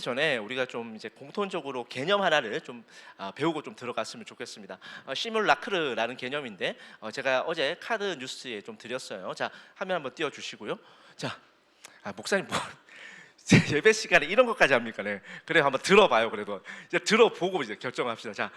전에 우리가 좀 이제 공통적으로 개념 하나를 좀 배우고 좀 들어갔으면 좋겠습니다. 시뮬라크르라는 개념인데 제가 어제 카드 뉴스에 좀 드렸어요. 자, 화면 한번 띄워 주시고요. 자, 목사님 뭐 예배 시간에 이런 것까지 합니까? 네. 그래 한번 들어봐요. 그래도 이제 들어보고 이제 결정합시다. 자,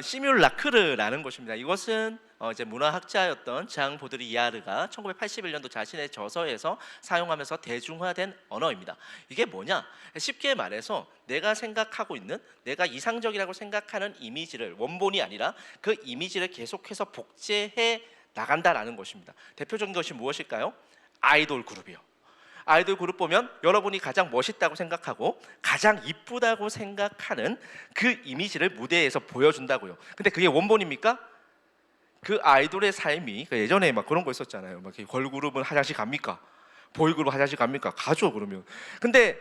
시뮬라크르라는 것입니다. 이것은 이제 문화학자였던 장 보드리야르가 1981년도 자신의 저서에서 사용하면서 대중화된 언어입니다. 이게 뭐냐? 쉽게 말해서 내가 생각하고 있는, 내가 이상적이라고 생각하는 이미지를, 원본이 아니라 그 이미지를 계속해서 복제해 나간다라는 것입니다. 대표적인 것이 무엇일까요? 아이돌 그룹이요. 아이돌 그룹 보면 여러분이 가장 멋있다고 생각하고 가장 이쁘다고 생각하는 그 이미지를 무대에서 보여준다고요. 근데 그게 원본입니까? 그 아이돌의 삶이 예전에 막 그런 거 있었잖아요. 막 걸그룹은 화장실 갑니까? 보이그룹 화장실 갑니까? 가죠 그러면. 근데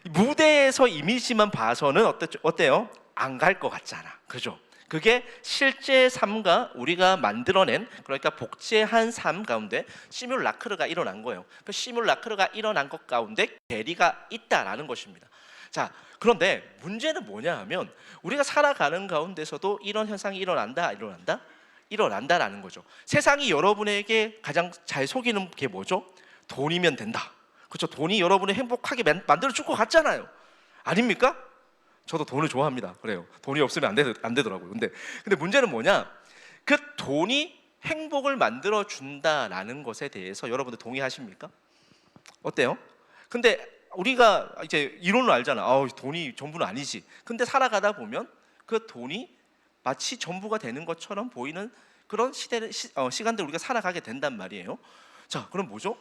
무대에서 이미지만 봐서는 어때요? 안 갈 것 같잖아. 그죠? 그게 실제 삶과 우리가 만들어낸, 그러니까 복제한 삶 가운데 시뮬라크르가 일어난 거예요. 그 시뮬라크르가 일어난 것 가운데 괴리가 있다라는 것입니다. 자, 그런데 문제는 뭐냐 하면 우리가 살아가는 가운데서도 이런 현상이 일어난다라는 거죠. 세상이 여러분에게 가장 잘 속이는 게 뭐죠? 돈이면 된다. 그렇죠? 돈이 여러분을 행복하게 만들어 줄 것 같잖아요. 아닙니까? 저도 돈을 좋아합니다. 그래요. 돈이 없으면 안 되더라고요. 근데 문제는 뭐냐? 그 돈이 행복을 만들어 준다라는 것에 대해서 여러분들 동의하십니까? 어때요? 근데 우리가 이제 이론을 알잖아. 돈이 전부는 아니지. 근데 살아가다 보면 그 돈이 마치 전부가 되는 것처럼 보이는 그런 시간들 우리가 살아가게 된단 말이에요. 자, 그럼 뭐죠?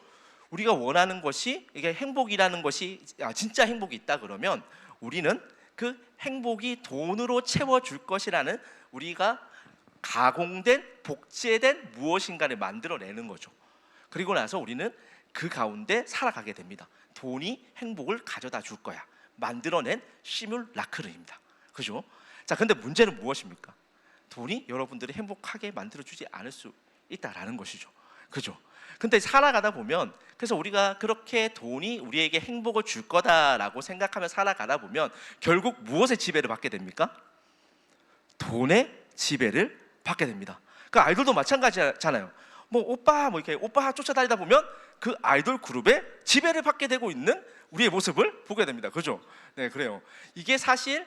우리가 원하는 것이, 이게 행복이라는 것이 진짜 행복이 있다 그러면 우리는 그 행복이 돈으로 채워줄 것이라는, 우리가 가공된, 복제된 무엇인가를 만들어내는 거죠. 그리고 나서 우리는 그 가운데 살아가게 됩니다. 돈이 행복을 가져다 줄 거야. 만들어낸 시뮬라크르입니다. 그죠? 자, 근데 문제는 무엇입니까? 돈이 여러분들을 행복하게 만들어주지 않을 수 있다라는 것이죠. 그죠? 근데 살아가다 보면, 그래서 우리가 그렇게 돈이 우리에게 행복을 줄 거다라고 생각하며 살아가다 보면 결국 무엇의 지배를 받게 됩니까? 돈의 지배를 받게 됩니다. 그 아이돌도 마찬가지잖아요. 뭐 오빠 이렇게 오빠 쫓아다니다 보면 그 아이돌 그룹의 지배를 받게 되고 있는 우리의 모습을 보게 됩니다. 그죠? 네, 그래요. 이게 사실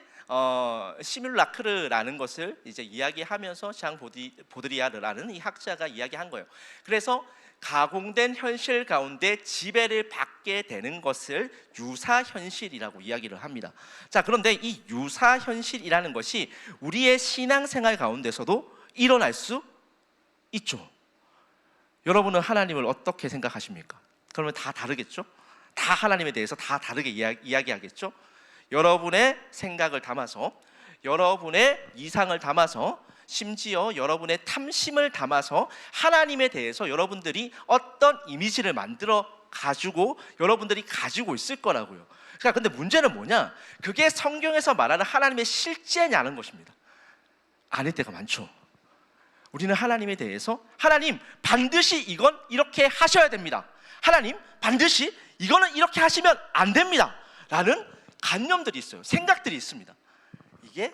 시뮬라크르라는 것을 이제 이야기하면서 장 보드리야르라는 이 학자가 이야기한 거예요. 그래서 가공된 현실 가운데 지배를 받게 되는 것을 유사현실이라고 이야기를 합니다. 자, 그런데 이 유사현실이라는 것이 우리의 신앙생활 가운데서도 일어날 수 있죠. 여러분은 하나님을 어떻게 생각하십니까? 그러면 다 다르겠죠? 다 하나님에 대해서 다 다르게 이야기하겠죠? 여러분의 생각을 담아서, 여러분의 이상을 담아서, 심지어 여러분의 탐심을 담아서 하나님에 대해서 여러분들이 어떤 이미지를 만들어 가지고 여러분들이 가지고 있을 거라고요. 그러니까 근데 문제는 뭐냐? 그게 성경에서 말하는 하나님의 실제냐는 것입니다. 아닐 때가 많죠. 우리는 하나님에 대해서, 하나님 반드시 이건 이렇게 하셔야 됩니다. 하나님 반드시 이거는 이렇게 하시면 안 됩니다. 라는 관념들이 있어요. 생각들이 있습니다. 이게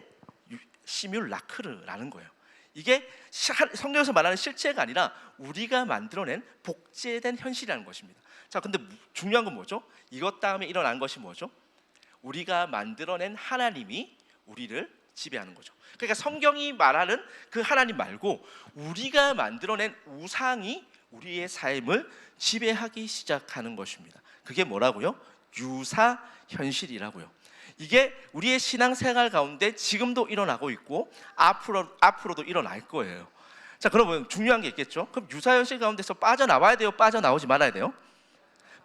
시뮬라크르라는 거예요. 이게 성경에서 말하는 실체가 아니라 우리가 만들어낸 복제된 현실이라는 것입니다. 자, 근데 중요한 건 뭐죠? 이것 다음에 일어난 것이 뭐죠? 우리가 만들어낸 하나님이 우리를 지배하는 거죠. 그러니까 성경이 말하는 그 하나님 말고 우리가 만들어낸 우상이 우리의 삶을 지배하기 시작하는 것입니다. 그게 뭐라고요? 유사현실이라고요. 이게 우리의 신앙생활 가운데 지금도 일어나고 있고 앞으로도 일어날 거예요. 자, 그러면 중요한 게 있겠죠? 그럼 유사현실 가운데서 빠져나와야 돼요? 빠져나오지 말아야 돼요?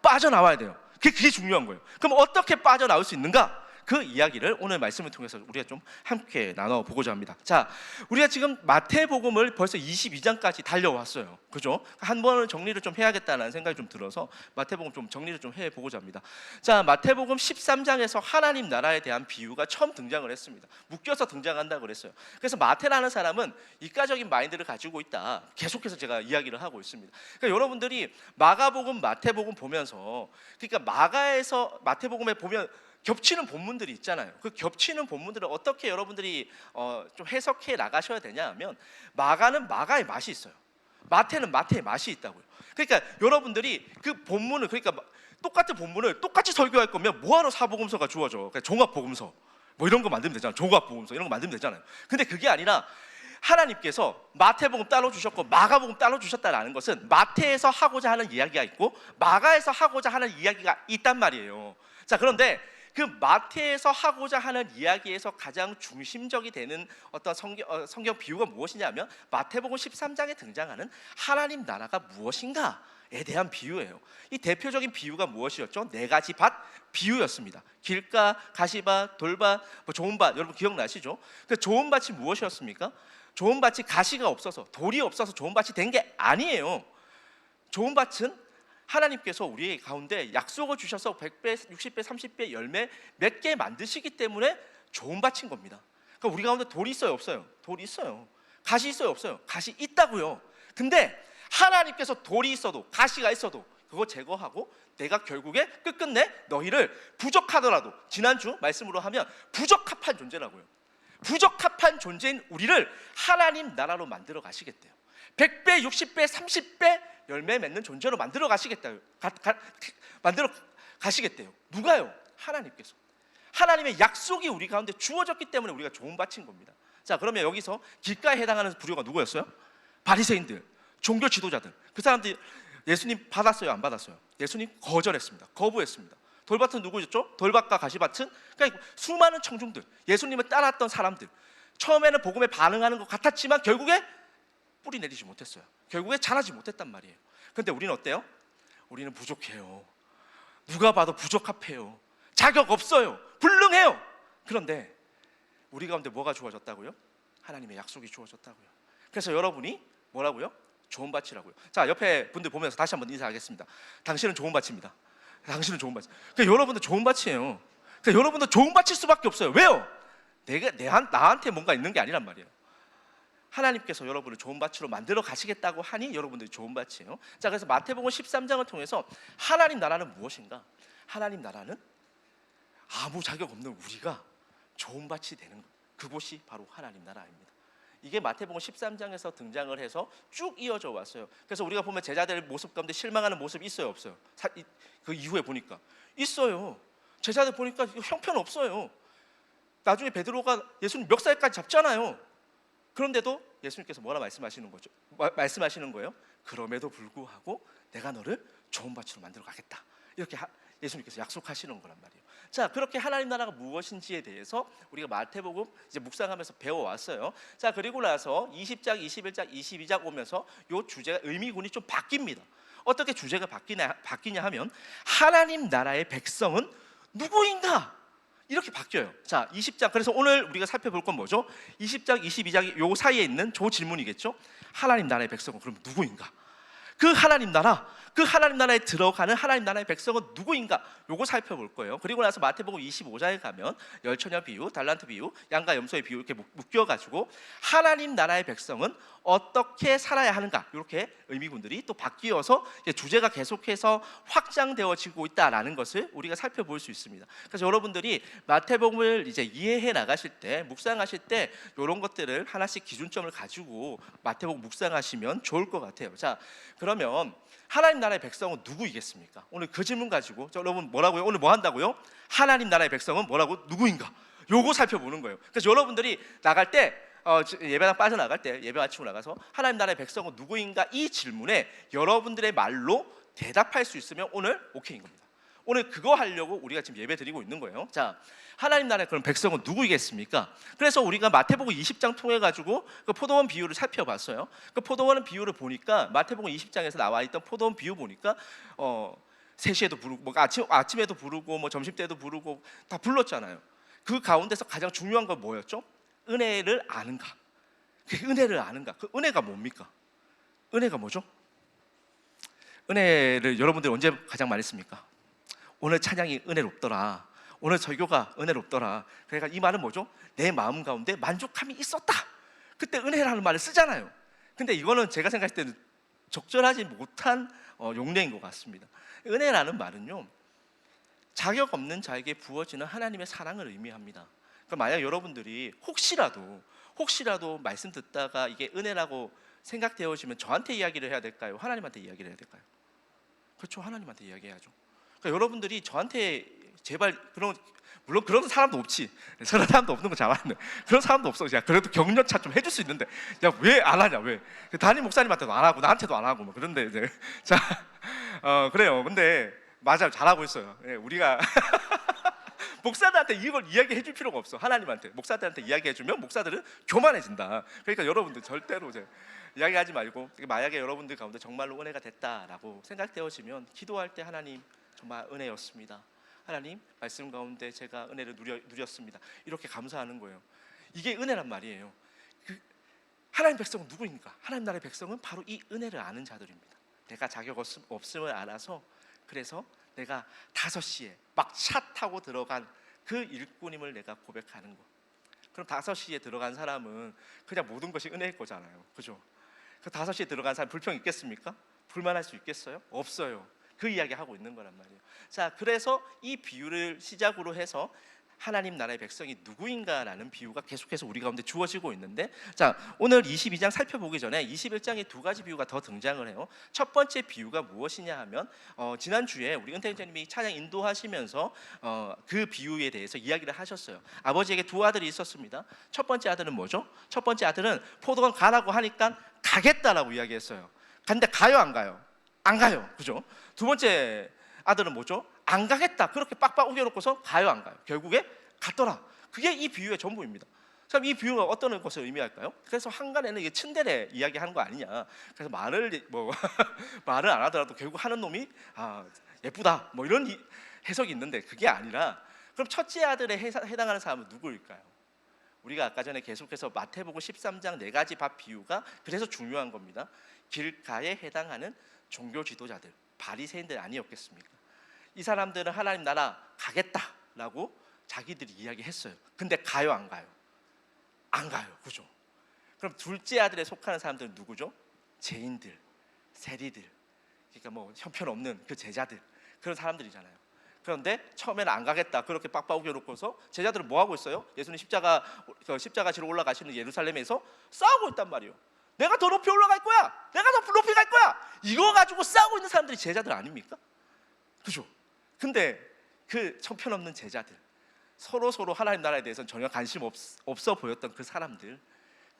빠져나와야 돼요. 그게 중요한 거예요. 그럼 어떻게 빠져나올 수 있는가? 그 이야기를 오늘 말씀을 통해서 우리가 좀 함께 나눠보고자 합니다. 자, 우리가 지금 마태복음을 벌써 22장까지 달려왔어요. 그죠? 한 번은 정리를 좀 해야겠다는 생각이 좀 들어서 마태복음 좀 정리를 좀 해보고자 합니다. 자, 마태복음 13장에서 하나님 나라에 대한 비유가 처음 등장을 했습니다. 묶여서 등장한다고 그랬어요. 그래서 마태라는 사람은 이과적인 마인드를 가지고 있다. 계속해서 제가 이야기를 하고 있습니다. 그러니까 여러분들이 마가복음, 마태복음 보면서, 그러니까 마가에서 마태복음에 보면 겹치는 본문들이 있잖아요. 그 겹치는 본문들을 어떻게 여러분들이 좀 해석해 나가셔야 되냐 하면, 마가는 마가의 맛이 있어요. 마태는 마태의 맛이 있다고요. 그러니까 여러분들이 그 본문을, 그러니까 똑같은 본문을 똑같이 설교할 거면 뭐하러 사복음서가 주어져? 그러니까 종합복음서 뭐 이런 거 만들면 되잖아요. 종합복음서 이런 거 만들면 되잖아요. 근데 그게 아니라 하나님께서 마태복음 따로 주셨고 마가복음 따로 주셨다라는 것은 마태에서 하고자 하는 이야기가 있고 마가에서 하고자 하는 이야기가 있단 말이에요. 자, 그런데 그 마태에서 하고자 하는 이야기에서 가장 중심적이 되는 어떤 성경 비유가 무엇이냐면, 마태복음 13장에 등장하는 하나님 나라가 무엇인가에 대한 비유예요. 이 대표적인 비유가 무엇이었죠? 네 가지 밭 비유였습니다. 길가, 가시밭, 돌밭, 좋은 밭. 여러분 기억나시죠? 그 좋은 밭이 무엇이었습니까? 좋은 밭이 가시가 없어서, 돌이 없어서 좋은 밭이 된 게 아니에요. 좋은 밭은 하나님께서 우리 가운데 약속을 주셔서 100배, 60배, 30배 열매 몇 개 만드시기 때문에 좋은 밭인 겁니다. 그러니까 우리 가운데 돌이 있어요, 없어요? 돌이 있어요. 가시 있어요, 없어요? 가시 있다고요. 근데 하나님께서 돌이 있어도 가시가 있어도 그거 제거하고 내가 결국에 끝끝내 너희를 부적하더라도, 지난주 말씀으로 하면 부적합한 존재라고요. 부적합한 존재인 우리를 하나님 나라로 만들어 가시겠대요. 100배, 60배, 30배 열매 맺는 존재로 만들어 가시겠대요. 만들어 가시겠대요. 누가요? 하나님께서. 하나님의 약속이 우리 가운데 주어졌기 때문에 우리가 좋은 밭인 겁니다. 자, 그러면 여기서 길가에 해당하는 부류가 누구였어요? 바리새인들, 종교 지도자들. 그 사람들이 예수님 받았어요, 안 받았어요? 예수님 거절했습니다. 거부했습니다. 돌밭은 누구였죠? 돌밭과 가시밭은 그러니까 수많은 청중들, 예수님을 따랐던 사람들. 처음에는 복음에 반응하는 것 같았지만 결국에 뿌리 내리지 못했어요. 결국에 자라지 못했단 말이에요. 그런데 우리는 어때요? 우리는 부족해요. 누가 봐도 부적합해요. 자격 없어요. 불능해요. 그런데 우리 가운데 뭐가 주어졌다고요? 하나님의 약속이 주어졌다고요. 그래서 여러분이 뭐라고요? 좋은 밭이라고요. 자, 옆에 분들 보면서 다시 한번 인사하겠습니다. 당신은 좋은 밭입니다. 당신은 좋은 밭. 그러니까 여러분도 좋은 밭이에요. 그러니까 여러분도 좋은 밭일 수밖에 없어요. 왜요? 나한테 뭔가 있는 게 아니란 말이에요. 하나님께서 여러분을 좋은 밭으로 만들어 가시겠다고 하니 여러분들이 좋은 밭이에요. 자, 그래서 마태복음 13장을 통해서 하나님 나라는 무엇인가? 하나님 나라는 아무 자격 없는 우리가 좋은 밭이 되는 것, 그곳이 바로 하나님 나라입니다. 이게 마태복음 13장에서 등장을 해서 쭉 이어져 왔어요. 그래서 우리가 보면 제자들 모습 가운데 실망하는 모습이 있어요, 없어요? 그 이후에 보니까 있어요. 제자들 보니까 형편없어요. 나중에 베드로가 예수님 멱살까지 잡잖아요. 그런데도 예수님께서 뭐라 말씀하시는 거죠? 말씀하시는 거예요. 그럼에도 불구하고 내가 너를 좋은 밭으로 만들어 가겠다. 이렇게 예수님께서 약속하시는 거란 말이에요. 자, 그렇게 하나님 나라가 무엇인지에 대해서 우리가 마태복음 이제 묵상하면서 배워왔어요. 자, 그리고 나서 20장, 21장, 22장 오면서 이 주제가 의미군이 좀 바뀝니다. 어떻게 주제가 바뀌냐 하면 하나님 나라의 백성은 누구인가? 이렇게 바뀌어요. 자, 20장. 그래서 오늘 우리가 살펴볼 건 뭐죠? 20장, 22장이 요 사이에 있는 저 질문이겠죠. 하나님 나라의 백성은 그럼 누구인가? 그 하나님 나라에 들어가는 하나님 나라의 백성은 누구인가? 요거 살펴볼 거예요. 그리고 나서 마태복음 25장에 가면 열처녀 비유, 달란트 비유, 양과 염소의 비유 이렇게 묶여가지고 하나님 나라의 백성은 어떻게 살아야 하는가? 이렇게 의미군들이 또 바뀌어서 주제가 계속해서 확장되어지고 있다라는 것을 우리가 살펴볼 수 있습니다. 그래서 여러분들이 마태복음을 이제 이해해 나가실 때, 묵상하실 때 이런 것들을 하나씩 기준점을 가지고 마태복음 묵상하시면 좋을 것 같아요. 자, 그러면 하나님 나라의 백성은 누구이겠습니까? 오늘 그 질문 가지고 여러분 뭐라고요? 오늘 뭐 한다고요? 하나님 나라의 백성은 뭐라고? 누구인가? 요거 살펴보는 거예요. 그래서 여러분들이 나갈 때 예배당 빠져나갈 때 예배 마치고 나가서 하나님 나라의 백성은 누구인가? 이 질문에 여러분들의 말로 대답할 수 있으면 오늘 오케이인 겁니다. 오늘 그거 하려고 우리가 지금 예배 드리고 있는 거예요. 자, 하나님 나라의 그런 백성은 누구이겠습니까? 그래서 우리가 마태복음 20장 통해 가지고 그 포도원 비유를 살펴봤어요. 그 포도원 비유를 보니까 마태복음 20장에서 나와 있던 포도원 비유 보니까 3시에도 부르고 뭐 아침에도 부르고 뭐 점심 때도 부르고 다 불렀잖아요. 그 가운데서 가장 중요한 건 뭐였죠? 은혜를 아는가? 그 은혜를 아는가? 그 은혜가 뭡니까? 은혜가 뭐죠? 은혜를 여러분들 언제 가장 많이 씁니까? 오늘 찬양이 은혜롭더라. 오늘 설교가 은혜롭더라. 그러니까 이 말은 뭐죠? 내 마음 가운데 만족함이 있었다. 그때 은혜라는 말을 쓰잖아요. 근데 이거는 제가 생각할 때는 적절하지 못한 용례인 것 같습니다. 은혜라는 말은요, 자격 없는 자에게 부어지는 하나님의 사랑을 의미합니다. 그러니까 만약 여러분들이 혹시라도 말씀 듣다가 이게 은혜라고 생각되어지면 저한테 이야기를 해야 될까요? 하나님한테 이야기를 해야 될까요? 그렇죠, 하나님한테 이야기해야죠. 그러니까 여러분들이 저한테 제발 물론 그런 사람도 없지. 그런 사람도 없는 거 잘 아는데 그런 사람도 없어. 야, 그래도 격려차 좀 해줄 수 있는데 야, 왜 안 하냐? 왜? 담임 목사님한테도 안 하고 나한테도 안 하고 뭐 그런데 이제 자, 그래요. 근데 맞아요, 잘하고 있어요. 예, 우리가 목사들한테 이걸 이야기해 줄 필요가 없어. 하나님한테 목사들한테 이야기해 주면 목사들은 교만해진다. 그러니까 여러분들 절대로 이제 이야기하지 말고, 만약에 여러분들 가운데 정말로 은혜가 됐다라고 생각되어지면 기도할 때 하나님 정말 은혜였습니다. 하나님 말씀 가운데 제가 은혜를 누렸습니다. 이렇게 감사하는 거예요. 이게 은혜란 말이에요. 하나님 백성은 누구입니까? 하나님 나라의 백성은 바로 이 은혜를 아는 자들입니다. 내가 자격 없음을 알아서, 그래서 내가 5시에 막 차 타고 들어간 그 일꾼임을 내가 고백하는 거. 그럼 5시에 들어간 사람은 그냥 모든 것이 은혜일 거잖아요. 그죠? 그 5시에 들어간 사람 불평 있겠습니까? 불만할 수 있겠어요? 없어요. 그 이야기 하고 있는 거란 말이에요. 자, 그래서 이 비유를 시작으로 해서 하나님 나라의 백성이 누구인가라는 비유가 계속해서 우리 가운데 주어지고 있는데, 자, 오늘 22장 살펴보기 전에 21장에 2가지 비유가 더 등장을 해요. 첫 번째 비유가 무엇이냐 하면 지난주에 우리 은퇴자님이 찬양 인도하시면서 그 비유에 대해서 이야기를 하셨어요. 아버지에게 2 아들이 있었습니다. 첫 번째 아들은 뭐죠? 첫 번째 아들은 포도원 가라고 하니까 가겠다라고 이야기했어요. 근데 가요, 안 가요? 안 가요. 그죠? 두 번째 아들은 뭐죠? 안 가겠다. 그렇게 빡빡 우겨놓고서 가요, 안 가요? 결국에 갔더라. 그게 이 비유의 전부입니다. 그럼 이 비유가 어떤 것을 의미할까요? 그래서 한간에는 이게 츤데레 이야기하는 거 아니냐. 그래서 말을 말을 안 하더라도 결국 하는 놈이 예쁘다. 뭐 이런 해석이 있는데 그게 아니라, 그럼 첫째 아들에 해당하는 사람은 누구일까요? 우리가 아까 전에 계속해서 마태복음 13장 4가지 밥 비유가 그래서 중요한 겁니다. 길가에 해당하는 종교 지도자들, 바리새인들 아니었겠습니까? 이 사람들은 하나님 나라 가겠다라고 자기들이 이야기했어요. 근데 가요, 안 가요? 안 가요. 그죠? 그럼 둘째 아들에 속하는 사람들은 누구죠? 죄인들, 세리들, 그러니까 뭐 형편없는 그 제자들, 그런 사람들이잖아요. 그런데 처음에는 안 가겠다 그렇게 빡빡 우겨놓고서 제자들은 뭐 하고 있어요? 예수님 십자가 지러 올라가시는 예루살렘에서 싸우고 있단 말이에요. 내가 더 높이 올라갈 거야, 내가 더 높이 갈 거야, 이거 가지고 싸우고 있는 사람들이 제자들 아닙니까? 그죠? 근데 그 형편없는 제자들, 서로 하나님 나라에 대해서는 전혀 관심 없어 보였던 그 사람들,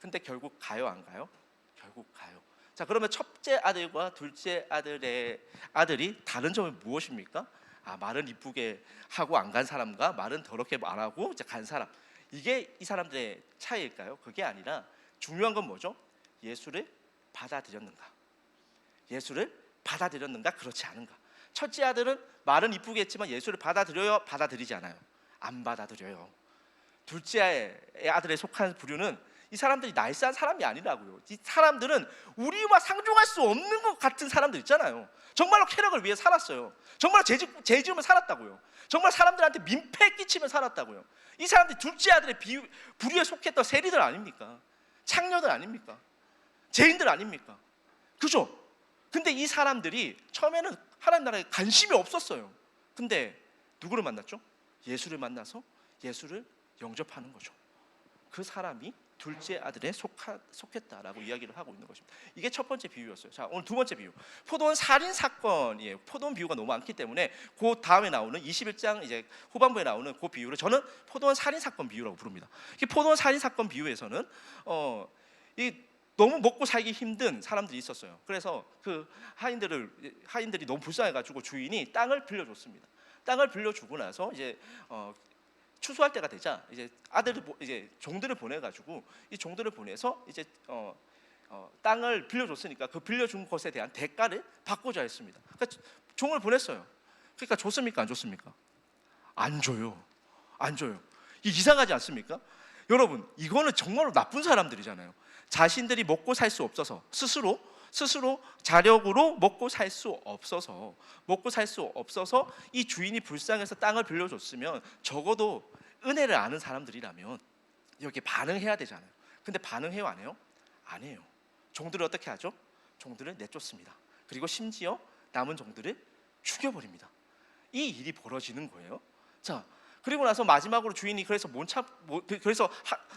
근데 결국 가요, 안 가요? 결국 가요. 자, 그러면 첫째 아들과 둘째 아들이 다른 점이 무엇입니까? 말은 이쁘게 하고 안 간 사람과 말은 더럽게 말하고 이제 간 사람, 이게 이 사람들의 차이일까요? 그게 아니라 중요한 건 뭐죠? 예수를 받아들였는가? 예수를 받아들였는가? 그렇지 않은가? 첫째 아들은 말은 이쁘게 했지만 예수를 받아들여요? 받아들이지 않아요? 안 받아들여요. 둘째 아들에 속한 부류는 이 사람들이 나이스한 사람이 아니라고요. 이 사람들은 우리와 상종할 수 없는 것 같은 사람들 있잖아요. 정말로 쾌락을 위해 살았어요. 정말 죄 지으면 살았다고요. 정말 사람들한테 민폐 끼치면 살았다고요. 이 사람들이 둘째 아들의 부류에 속했던 세리들 아닙니까? 창녀들 아닙니까? 죄인들 아닙니까? 그죠? 근데 이 사람들이 처음에는 하나님 나라에 관심이 없었어요. 근데 누구를 만났죠? 예수를 만나서 예수를 영접하는 거죠. 그 사람이 둘째 아들에 속했다라고 이야기를 하고 있는 것입니다. 이게 첫 번째 비유였어요. 자, 오늘 두 번째 비유, 포도원 살인 사건이에요. 포도원 비유가 너무 많기 때문에 그 다음에 나오는 21장 이제 후반부에 나오는 그 비유를 저는 포도원 살인 사건 비유라고 부릅니다. 이 포도원 살인 사건 비유에서는 이 너무 먹고 살기 힘든 사람들이 있었어요. 그래서 그 하인들이 너무 불쌍해가지고 주인이 땅을 빌려줬습니다. 땅을 빌려주고 나서 이제 추수할 때가 되자 이제 종들을 보내가지고 이 종들을 보내서 이제 땅을 빌려줬으니까 그 빌려준 것에 대한 대가를 받고자 했습니다. 그러니까 종을 보냈어요. 그러니까 줬습니까? 안 줬습니까? 안 줘요. 안 줘요. 이상하지 않습니까? 여러분, 이거는 정말로 나쁜 사람들이잖아요. 자신들이 먹고 살 수 없어서 스스로 자력으로 먹고 살 수 없어서 이 주인이 불쌍해서 땅을 빌려줬으면 적어도 은혜를 아는 사람들이라면 여기 반응해야 되잖아요. 근데 반응해요, 안 해요? 안 해요. 종들을 어떻게 하죠? 종들을 내쫓습니다. 그리고 심지어 남은 종들을 죽여버립니다. 이 일이 벌어지는 거예요. 자, 그리고 나서 마지막으로 주인이 그래서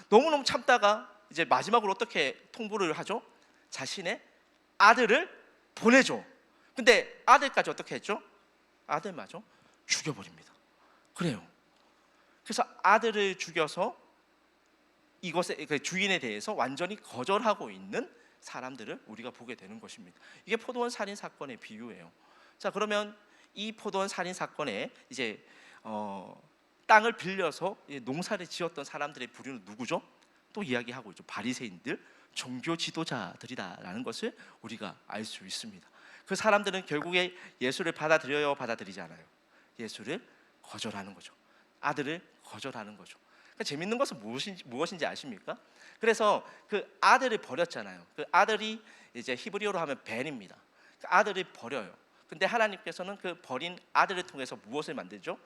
너무너무 참다가 이제 마지막으로 어떻게 통보를 하죠? 자신의 아들을 보내줘. 근데 아들까지 어떻게 했죠? 아들마저 죽여버립니다. 그래요. 그래서 아들을 죽여서 이것의 그 주인에 대해서 완전히 거절하고 있는 사람들을 우리가 보게 되는 것입니다. 이게 포도원 살인 사건의 비유예요. 자, 그러면 이 포도원 살인 사건에 이제 땅을 빌려서 농사를 지었던 사람들의 부류는 누구죠? 또 이야기하고 있죠. 바리새인들, 종교 지도자들이다라는 것을 우리가 알 수 있습니다. 그 사람들은 결국에 예수를 받아들여요, 받아들이지 않아요? 예수를 거절하는 거죠. 아들을 거절하는 거죠. 그러니까 재밌는 것은 무엇인지 아십니까? 그래서 그 아들을 버렸잖아요. 그 아들이 이제 히브리어로 하면 벤입니다. 그 아들을 버려요. 근데 하나님께서는 그 버린 아들을 통해서 무엇을 만들죠?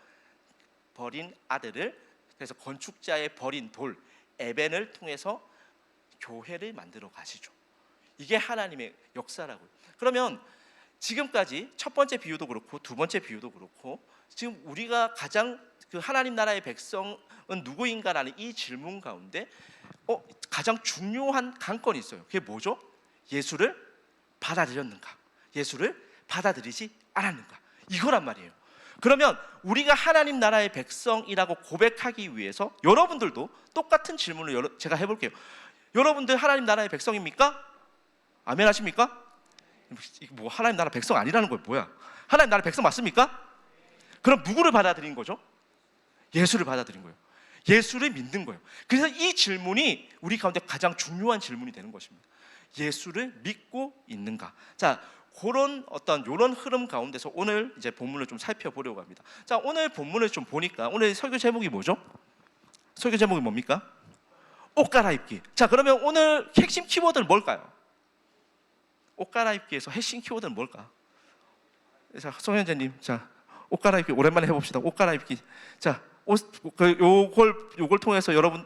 버린 아들을, 그래서 건축자의 버린 돌 에벤을 통해서 교회를 만들어 가시죠. 이게 하나님의 역사라고요. 그러면 지금까지 첫 번째 비유도 그렇고 두 번째 비유도 그렇고 지금 우리가 가장 그 하나님 나라의 백성은 누구인가라는 이 질문 가운데 가장 중요한 관건이 있어요. 그게 뭐죠? 예수를 받아들였는가? 예수를 받아들이지 않았는가? 이거란 말이에요. 그러면 우리가 하나님 나라의 백성이라고 고백하기 위해서 여러분들도 똑같은 질문을 제가 해볼게요. 여러분들 하나님 나라의 백성입니까? 아멘 하십니까? 뭐 하나님 나라 백성 아니라는 거예요. 뭐야? 하나님 나라 백성 맞습니까? 그럼 누구를 받아들인 거죠? 예수를 받아들인 거예요. 예수를 믿는 거예요. 그래서 이 질문이 우리 가운데 가장 중요한 질문이 되는 것입니다. 예수를 믿고 있는가? 자, 그런 요런 흐름 가운데서 오늘 이제 본문을 좀 살펴보려고 합니다. 자, 오늘 본문을 좀 보니까 오늘 설교 제목이 뭐죠? 설교 제목이 뭡니까? 옷 갈아입기. 자, 그러면 오늘 핵심 키워드는 뭘까요? 옷 갈아입기에서 핵심 키워드는 뭘까? 자, 송현재님, 자, 옷 갈아입기 오랜만에 해봅시다. 옷 갈아입기. 자, 요걸 통해서 여러분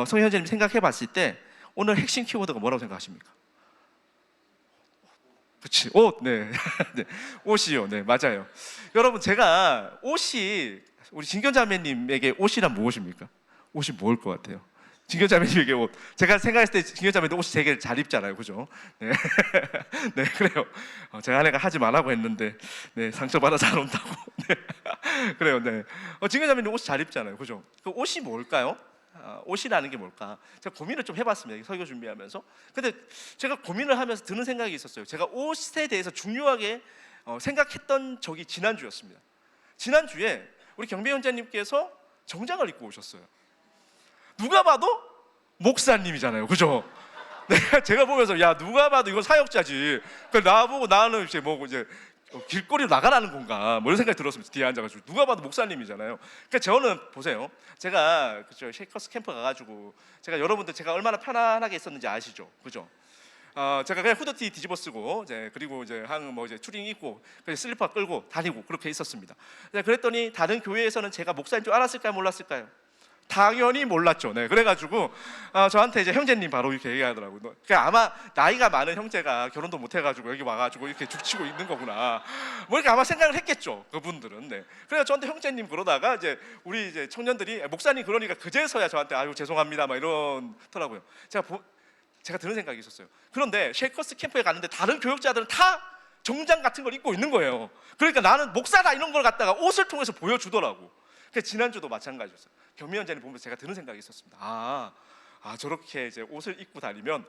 송현재님 생각해봤을 때 오늘 핵심 키워드가 뭐라고 생각하십니까? 그렇지, 옷. 네. 네, 옷이요. 네, 맞아요. 여러분, 제가 옷이 우리 진견자매님에게 옷이란 무엇입니까? 옷이 뭐일 것 같아요? 진견자매님에게 옷. 제가 생각했을 때 진견자매도 옷이 되게 잘 입잖아요, 그죠? 네, 네, 그래요. 제가 아내가 하지 말라고 했는데, 네, 상처받아 잘 온다고. 네, 그래요, 네. 진견자매님 옷이 잘 입잖아요, 그죠? 그 옷이 뭘까요? 옷이라는 게 뭘까? 제가 고민을 좀 해봤습니다. 설교 준비하면서. 근데 제가 고민을 하면서 드는 생각이 있었어요. 제가 옷에 대해서 중요하게 생각했던 적이 지난주였습니다. 지난주에 우리 경배원자님께서 정장을 입고 오셨어요. 누가 봐도 목사님이잖아요, 그죠? 제가 보면서 야, 누가 봐도 이건 사역자지. 나보고 나는 이제 길거리로 나가라는 건가? 뭐 이런 생각이 들었습니다. 뒤에 앉아가지고 누가 봐도 목사님이잖아요. 그러니까 저는 보세요. 제가 그죠, 쉐이커스 캠프 가가지고 제가 여러분들 제가 얼마나 편안하게 있었는지 아시죠, 그죠? 제가 그냥 후드티 뒤집어 쓰고 그리고 이제 추링 입고 슬리퍼 끌고 다니고 그렇게 있었습니다. 그랬더니 다른 교회에서는 제가 목사인 줄 알았을까요, 몰랐을까요? 당연히 몰랐죠. 네, 그래가지고 저한테 이제 형제님 바로 이렇게 얘기하더라고요. 그러니까 아마 나이가 많은 형제가 결혼도 못 해가지고 여기 와가지고 이렇게 죽치고 있는 거구나. 뭐 이렇게 아마 생각을 했겠죠, 그분들은. 네. 그래서 저한테 형제님 그러다가 이제 우리 이제 청년들이 목사님 그러니까 그제서야 저한테 아유 죄송합니다 막 이러더라고요. 제가 드는 생각이 있었어요. 그런데 쉐이커스 캠프에 갔는데 다른 교육자들은 다 정장 같은 걸 입고 있는 거예요. 그러니까 나는 목사다 이런 걸 갖다가 옷을 통해서 보여주더라고. 그래서 지난주도 마찬가지였어요. 경미원장님 보면서 제가 드는 생각이 있었습니다. 저렇게 이제 옷을 입고 다니면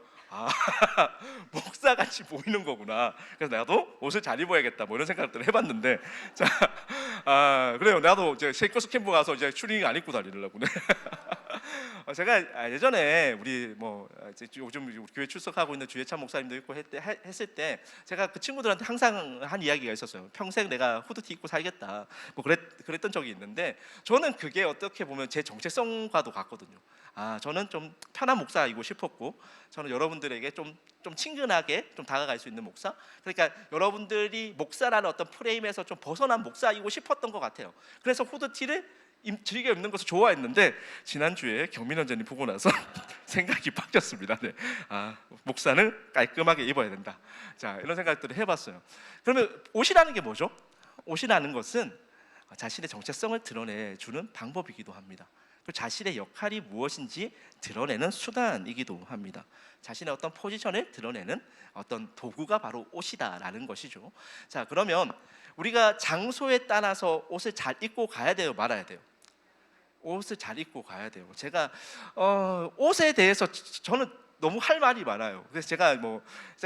목사같이 보이는 거구나. 그래서 나도 옷을 잘 입어야겠다 뭐 이런 생각들을 해봤는데 그래요. 나도 이제 쉐이커스 캠프 가서 이제 추리닝 안 입고 다니려고. 제가 예전에 우리 요즘 우리 교회 출석하고 있는 주예찬 목사님도 있고 했을 때 제가 그 친구들한테 항상 한 이야기가 있었어요. 평생 내가 후드티 입고 살겠다 뭐 그랬던 적이 있는데 저는 그게 어떻게 보면 제 정체성과도 같거든요. 저는 좀 편한 목사이고 싶었고 저는 여러분들에게 좀 친근하게 좀 다가갈 수 있는 목사. 그러니까 여러분들이 목사라는 어떤 프레임에서 좀 벗어난 목사이고 싶었던 것 같아요. 그래서 후드티를 즐겨 입는 것을 좋아했는데 지난주에 경민 원장님 보고 나서 생각이 바뀌었습니다. 네. 목사는 깔끔하게 입어야 된다. 자, 이런 생각들을 해봤어요. 그러면 옷이라는 게 뭐죠? 옷이라는 것은 자신의 정체성을 드러내주는 방법이기도 합니다. 그 자신의 역할이 무엇인지 드러내는 수단이기도 합니다. 자신의 어떤 포지션을 드러내는 어떤 도구가 바로 옷이다라는 것이죠. 자, 그러면 우리가 장소에 따라서 옷을 잘 입고 가야 돼요, 말아야 돼요? 옷을 잘 입고 가야 돼요. 제가 옷에 대해서 저는 너무 할 말이 많아요. 그래서 제가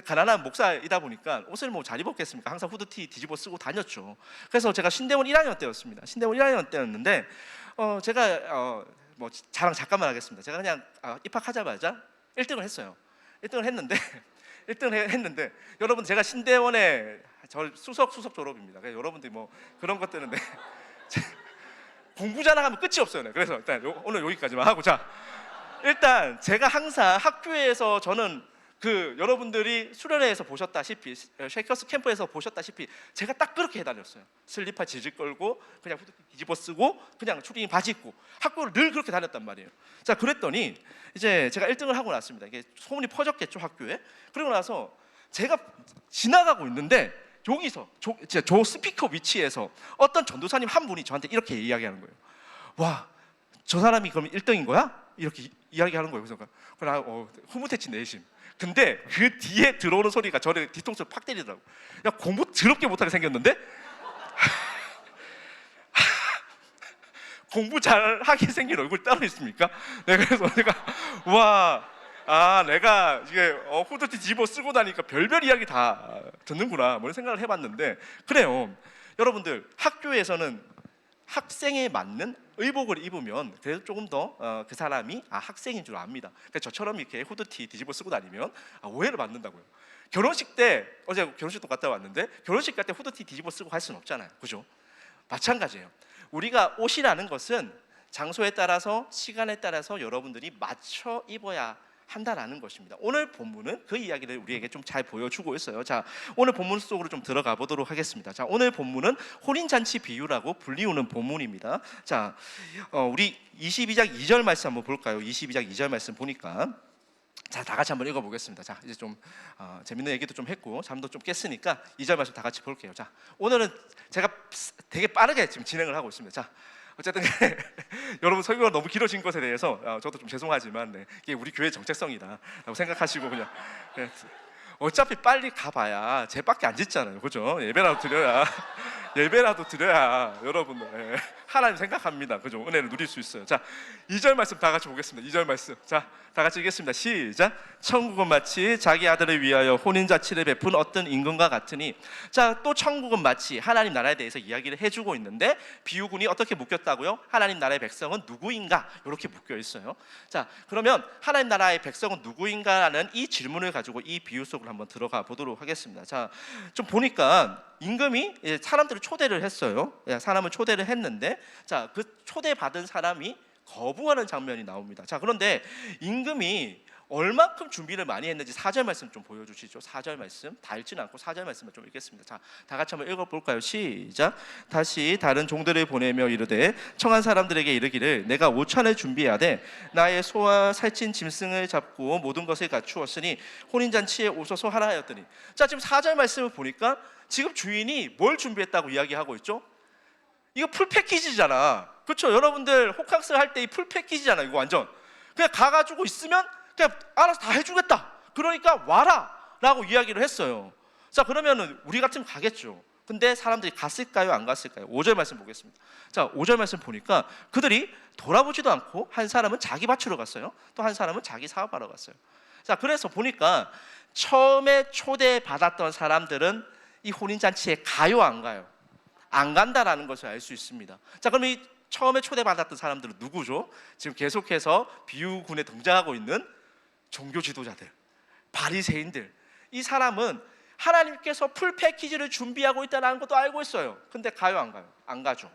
가난한 목사이다 보니까 옷을 잘 입었겠습니까? 항상 후드티 뒤집어 쓰고 다녔죠. 그래서 제가 신대원 1학년 때였습니다. 신대원 1학년 때였는데 제가 자랑 잠깐만 하겠습니다. 제가 그냥 입학하자마자 1등을 했어요. 1등을 했는데 1등을 했는데 여러분, 제가 신대원의 수석 졸업입니다. 그래서 여러분들이 그런 것 때문에 공부 자랑하면 끝이 없어요. 그래서 일단 오늘 여기까지만 하고, 자, 일단 제가 항상 학교에서 저는 여러분들이 수련회에서 보셨다시피, 쉐이커스 캠프에서 보셨다시피 제가 딱 그렇게 해다녔어요. 슬리퍼 질질 끌고 그냥 후드티 뒤집어 쓰고 그냥 추리닝 바지 입고 학교를 늘 그렇게 다녔단 말이에요. 자, 그랬더니 이제 제가 1등을 하고 났습니다. 이게 소문이 퍼졌겠죠, 학교에. 그리고 나서 제가 지나가고 있는데 여기서 저 스피커 위치에서 어떤 전도사님 한 분이 저한테 이렇게 이야기하는 거예요. 와, 저 사람이 그럼 1등인 거야? 이렇게 이야기하는 거예요. 그래서 흐뭇해진 내심. 근데 그 뒤에 들어오는 소리가 저를 뒤통수를 팍 때리더라고. 야, 공부 더럽게 못하게 생겼는데? 공부 잘하게 생긴 얼굴 따로 있습니까? 네, 그래서 내가 내가 이게 후드티 집어 쓰고 다니까 별별 이야기 다 듣는구나, 뭐 생각을 해봤는데, 그래요. 여러분들, 학교에서는 학생에 맞는 의복을 입으면 그래도 조금 더 그 사람이 학생인 줄 압니다. 그러니까 저처럼 이렇게 후드티 뒤집어 쓰고 다니면 오해를 받는다고요. 결혼식 때, 어제 결혼식도 갔다 왔는데 결혼식 갈 때 후드티 뒤집어 쓰고 갈 수는 없잖아요, 그죠? 마찬가지예요. 우리가 옷이라는 것은 장소에 따라서, 시간에 따라서 여러분들이 맞춰 입어야 한다라는 것입니다. 오늘 본문은 그 이야기를 우리에게 좀 잘 보여주고 있어요. 자, 오늘 본문 속으로 좀 들어가 보도록 하겠습니다. 자, 오늘 본문은 혼인잔치 비유라고 불리우는 본문입니다. 자, 우리 22장 2절 말씀 한번 볼까요? 22장 2절 말씀 보니까, 자, 다 같이 한번 읽어보겠습니다. 자, 이제 좀 재밌는 얘기도 좀 했고 잠도 좀 깼으니까 2절 말씀 다 같이 볼게요. 자, 오늘은 제가 되게 빠르게 지금 진행을 하고 있습니다. 자, 어쨌든 여러분, 설교가 너무 길어진 것에 대해서 저도 좀 죄송하지만 이게 우리 교회의 정체성이다라고 생각하시고 그냥 어차피 빨리 가봐야 죄밖에 안 짓잖아요, 그죠? 예배라도 드려야 여러분 하나님 생각합니다, 그죠? 은혜를 누릴 수 있어요. 자, 2절 말씀 다 같이 보겠습니다. 2절 말씀, 자, 다 같이 읽겠습니다. 시작. 천국은 마치 자기 아들을 위하여 혼인잔치를 베푼 어떤 임금과 같으니. 자, 또 천국은 마치 하나님 나라에 대해서 이야기를 해주고 있는데 비유군이 어떻게 묶였다고요? 하나님 나라의 백성은 누구인가? 이렇게 묶여 있어요. 자, 그러면 하나님 나라의 백성은 누구인가라는 이 질문을 가지고 이 비유 속으로 한번 들어가 보도록 하겠습니다. 자, 좀 보니까 임금이 사람들을 초대를 했어요. 사람을 초대를 했는데, 자, 그 초대받은 사람이 거부하는 장면이 나옵니다. 자, 그런데 임금이 얼만큼 준비를 많이 했는지 4절 말씀 좀 보여주시죠. 4절 말씀 다 읽지는 않고 4절 말씀을 좀 읽겠습니다. 자, 다 같이 한번 읽어볼까요? 시작. 다시 다른 종들을 보내며 이르되 청한 사람들에게 이르기를 내가 오찬을 준비하되 나의 소와 살찐 짐승을 잡고 모든 것을 갖추었으니 혼인잔치에 오소서 하라 하였더니. 자, 지금 4절 말씀을 보니까 지금 주인이 뭘 준비했다고 이야기하고 있죠? 이거 풀 패키지잖아, 그렇죠? 여러분들 호캉스 할 때 이 풀 패키지잖아. 이거 완전 그냥 가가지고 있으면 그냥 알아서 다 해주겠다, 그러니까 와라 라고 이야기를 했어요. 자, 그러면은 우리 같으면 가겠죠. 근데 사람들이 갔을까요, 안 갔을까요? 5절 말씀 보겠습니다. 자, 5절 말씀 보니까 그들이 돌아보지도 않고 한 사람은 자기 밭으로 갔어요. 또 한 사람은 자기 사업하러 갔어요. 자, 그래서 보니까 처음에 초대받았던 사람들은 이 혼인잔치에 가요, 안 가요? 안 간다라는 것을 알 수 있습니다. 자, 그럼 이 처음에 초대받았던 사람들은 누구죠? 지금 계속해서 비유군에 등장하고 있는 종교 지도자들, 바리새인들. 이 사람은 하나님께서 풀 패키지를 준비하고 있다는 것도 알고 있어요. 근데 가요, 안 가요? 안 가죠.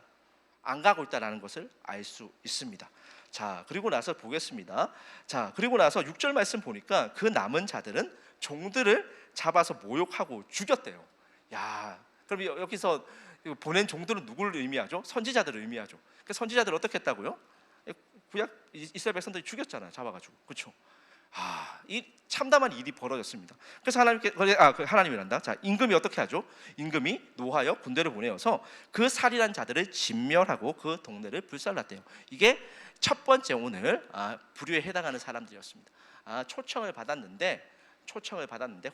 안 가고 있다는 것을 알 수 있습니다. 자, 그리고 나서 보겠습니다. 자, 그리고 나서 6절 말씀 보니까 그 남은 자들은 종들을 잡아서 모욕하고 죽였대요. 야, 그럼 여기서 보낸 종들은 누구를 의미하죠? 선지자들을 의미하죠. 그 선지자들을 어떻게 했다고요? 구약 이스라엘 백성들이 죽였잖아요, 잡아가지고, 그렇죠? 이 참담한 일이 벌어졌습니다. 그래서 하나님이란다. 자, 임금이 어떻게 하죠? 임금이 노하여 군대를 보내어서 그 살인한 자들을 진멸하고 그 동네를 불살랐대요. 이게 첫 번째 오늘 불효에 해당하는 사람들이었습니다. 초청을 받았는데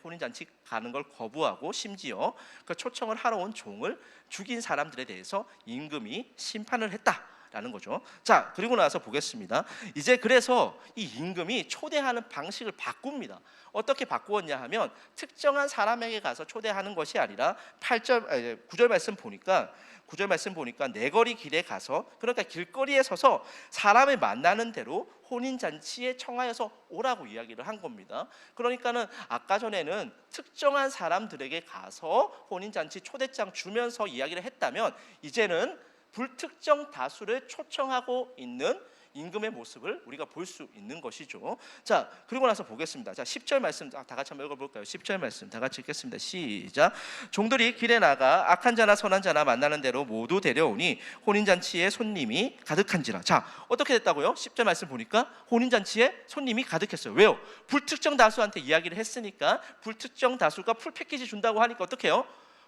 혼인잔치 가는 걸 거부하고 심지어 그 초청을 하러 온 종을 죽인 사람들에 대해서 임금이 심판을 했다라는 거죠. 자, 그리고 나서 보겠습니다. 이제 그래서 이 임금이 초대하는 방식을 바꿉니다. 어떻게 바꾸었냐 하면 특정한 사람에게 가서 초대하는 것이 아니라 9절 말씀 보니까 내거리 길에 가서, 그러니까 길거리에 서서 사람을 만나는 대로 혼인잔치에 청하여서 오라고 이야기를 한 겁니다. 그러니까는 아까 전에는 특정한 사람들에게 가서 혼인잔치 초대장 주면서 이야기를 했다면 이제는 불특정 다수를 초청하고 있는 임금의 모습을 우리가 볼 수 있는 것이죠. 자, 그리고 나서 보겠습니다. 자, 10절 말씀 다 같이 한번 읽어볼까요? 10절 말씀 다 같이 읽겠습니다. 시작. 종들이 길에 나가 악한 자나 선한 자나 만나는 대로 모두 데려오니 혼인잔치에 손님이 가득한지라. 자, 어떻게 됐다고요? 10절 말씀 보니까 혼인잔치에 손님이 가득했어요. 왜요? 불특정 다수한테 이야기를 했으니까 불특정 다수가 풀 패키지 준다고 하니까 어떻게 해요?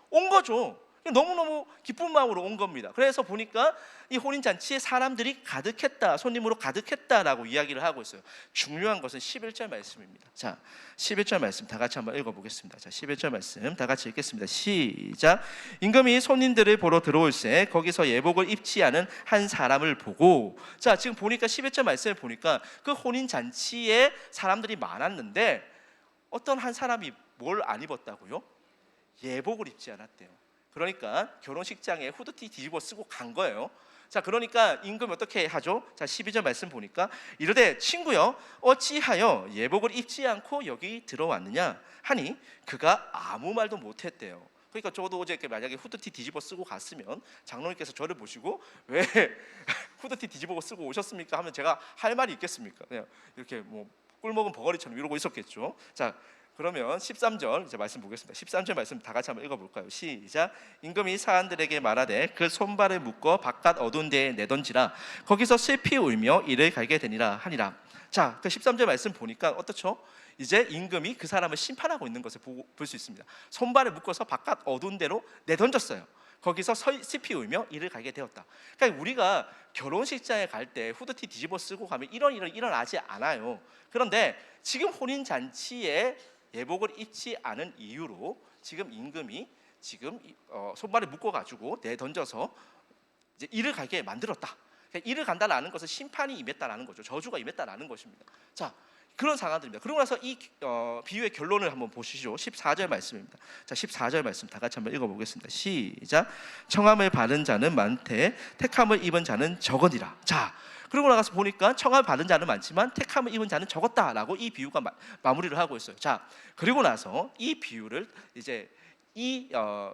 온 거죠. 너무너무 기쁜 마음으로 온 겁니다. 그래서 보니까 이 혼인잔치에 사람들이 가득했다, 손님으로 가득했다라고 이야기를 하고 있어요. 중요한 것은 11절 말씀입니다. 자, 11절 말씀 다 같이 한번 읽어보겠습니다. 자, 11절 말씀 다 같이 읽겠습니다. 시작. 임금이 손님들을 보러 들어올새 거기서 예복을 입지 않은 한 사람을 보고, 자, 지금 보니까 11절 말씀을 보니까 그 혼인잔치에 사람들이 많았는데 어떤 한 사람이 뭘 안 입었다고요? 예복을 입지 않았대요. 그러니까 결혼식장에 후드티 뒤집어 쓰고 간 거예요. 자, 그러니까 임금이 어떻게 하죠? 자, 12절 말씀 보니까 이르되 친구여 어찌하여 예복을 입지 않고 여기 들어왔느냐 하니 그가 아무 말도 못했대요. 그러니까 저도 어제 만약에 후드티 뒤집어 쓰고 갔으면 장로님께서 저를 보시고 왜 후드티 뒤집어 쓰고 오셨습니까 하면 제가 할 말이 있겠습니까? 그냥 이렇게 뭐 꿀먹은 버거리처럼 이러고 있었겠죠. 자, 그러면 13절 이제 말씀 보겠습니다. 13절 말씀 다 같이 한번 읽어볼까요? 시작. 임금이 사람들에게 말하되 그 손발을 묶어 바깥 어두운 데에 내던지라. 거기서 슬피 울며 이를 갈게 되니라 하니라. 자, 그 13절 말씀 보니까 어떻죠? 이제 임금이 그 사람을 심판하고 있는 것을 볼 수 있습니다. 손발을 묶어서 바깥 어두운 데로 내던졌어요. 거기서 슬피 울며 이를 갈게 되었다. 그러니까 우리가 결혼식장에 갈 때 후드티 뒤집어 쓰고 가면 이런 일은 일어나지 않아요. 그런데 지금 혼인잔치에 예복을 입지 않은 이유로 지금 임금이 지금 손발을 묶어가지고 내던져서 이제 이를 갈게 만들었다. 그러니까 이를 간다라는 것은 심판이 임했다라는 거죠. 저주가 임했다라는 것입니다. 자, 그런 상황들입니다. 그러고 나서 이 비유의 결론을 한번 보시죠. 14절 말씀입니다. 자, 14절 말씀 다 같이 한번 읽어보겠습니다. 시작. 청함을 받은 자는 많되 택함을 입은 자는 적으니라. 자, 그러고 나가서 보니까 청함을 받은 자는 많지만 택함을 입은 자는 적었다라고 이 비유가 마무리를 하고 있어요. 자, 그리고 나서 이 비유를 이제 이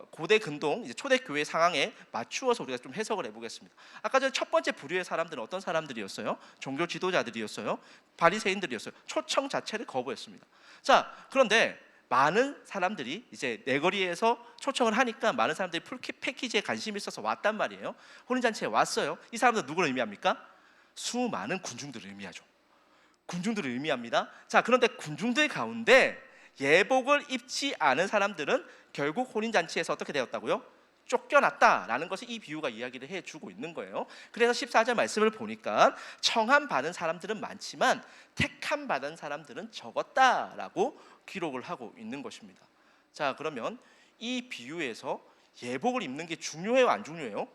고대 근동 이제 초대교회 상황에 맞추어서 우리가 좀 해석을 해보겠습니다. 아까 전 첫 번째 부류의 사람들은 어떤 사람들이었어요? 종교 지도자들이었어요. 바리새인들이었어요. 초청 자체를 거부했습니다. 자, 그런데 많은 사람들이 이제 내거리에서 초청을 하니까 많은 사람들이 풀 패키지에 관심이 있어서 왔단 말이에요. 혼인잔치에 왔어요. 이 사람들은 누구를 의미합니까? 수많은 군중들을 의미하죠. 군중들을 의미합니다. 자, 그런데 군중들 가운데 예복을 입지 않은 사람들은 결국 혼인잔치에서 어떻게 되었다고요? 쫓겨났다라는 것을 이 비유가 이야기를 해주고 있는 거예요. 그래서 14절 말씀을 보니까 청함 받은 사람들은 많지만 택함 받은 사람들은 적었다라고 기록을 하고 있는 것입니다. 자, 그러면 이 비유에서 예복을 입는 게 중요해요, 안 중요해요?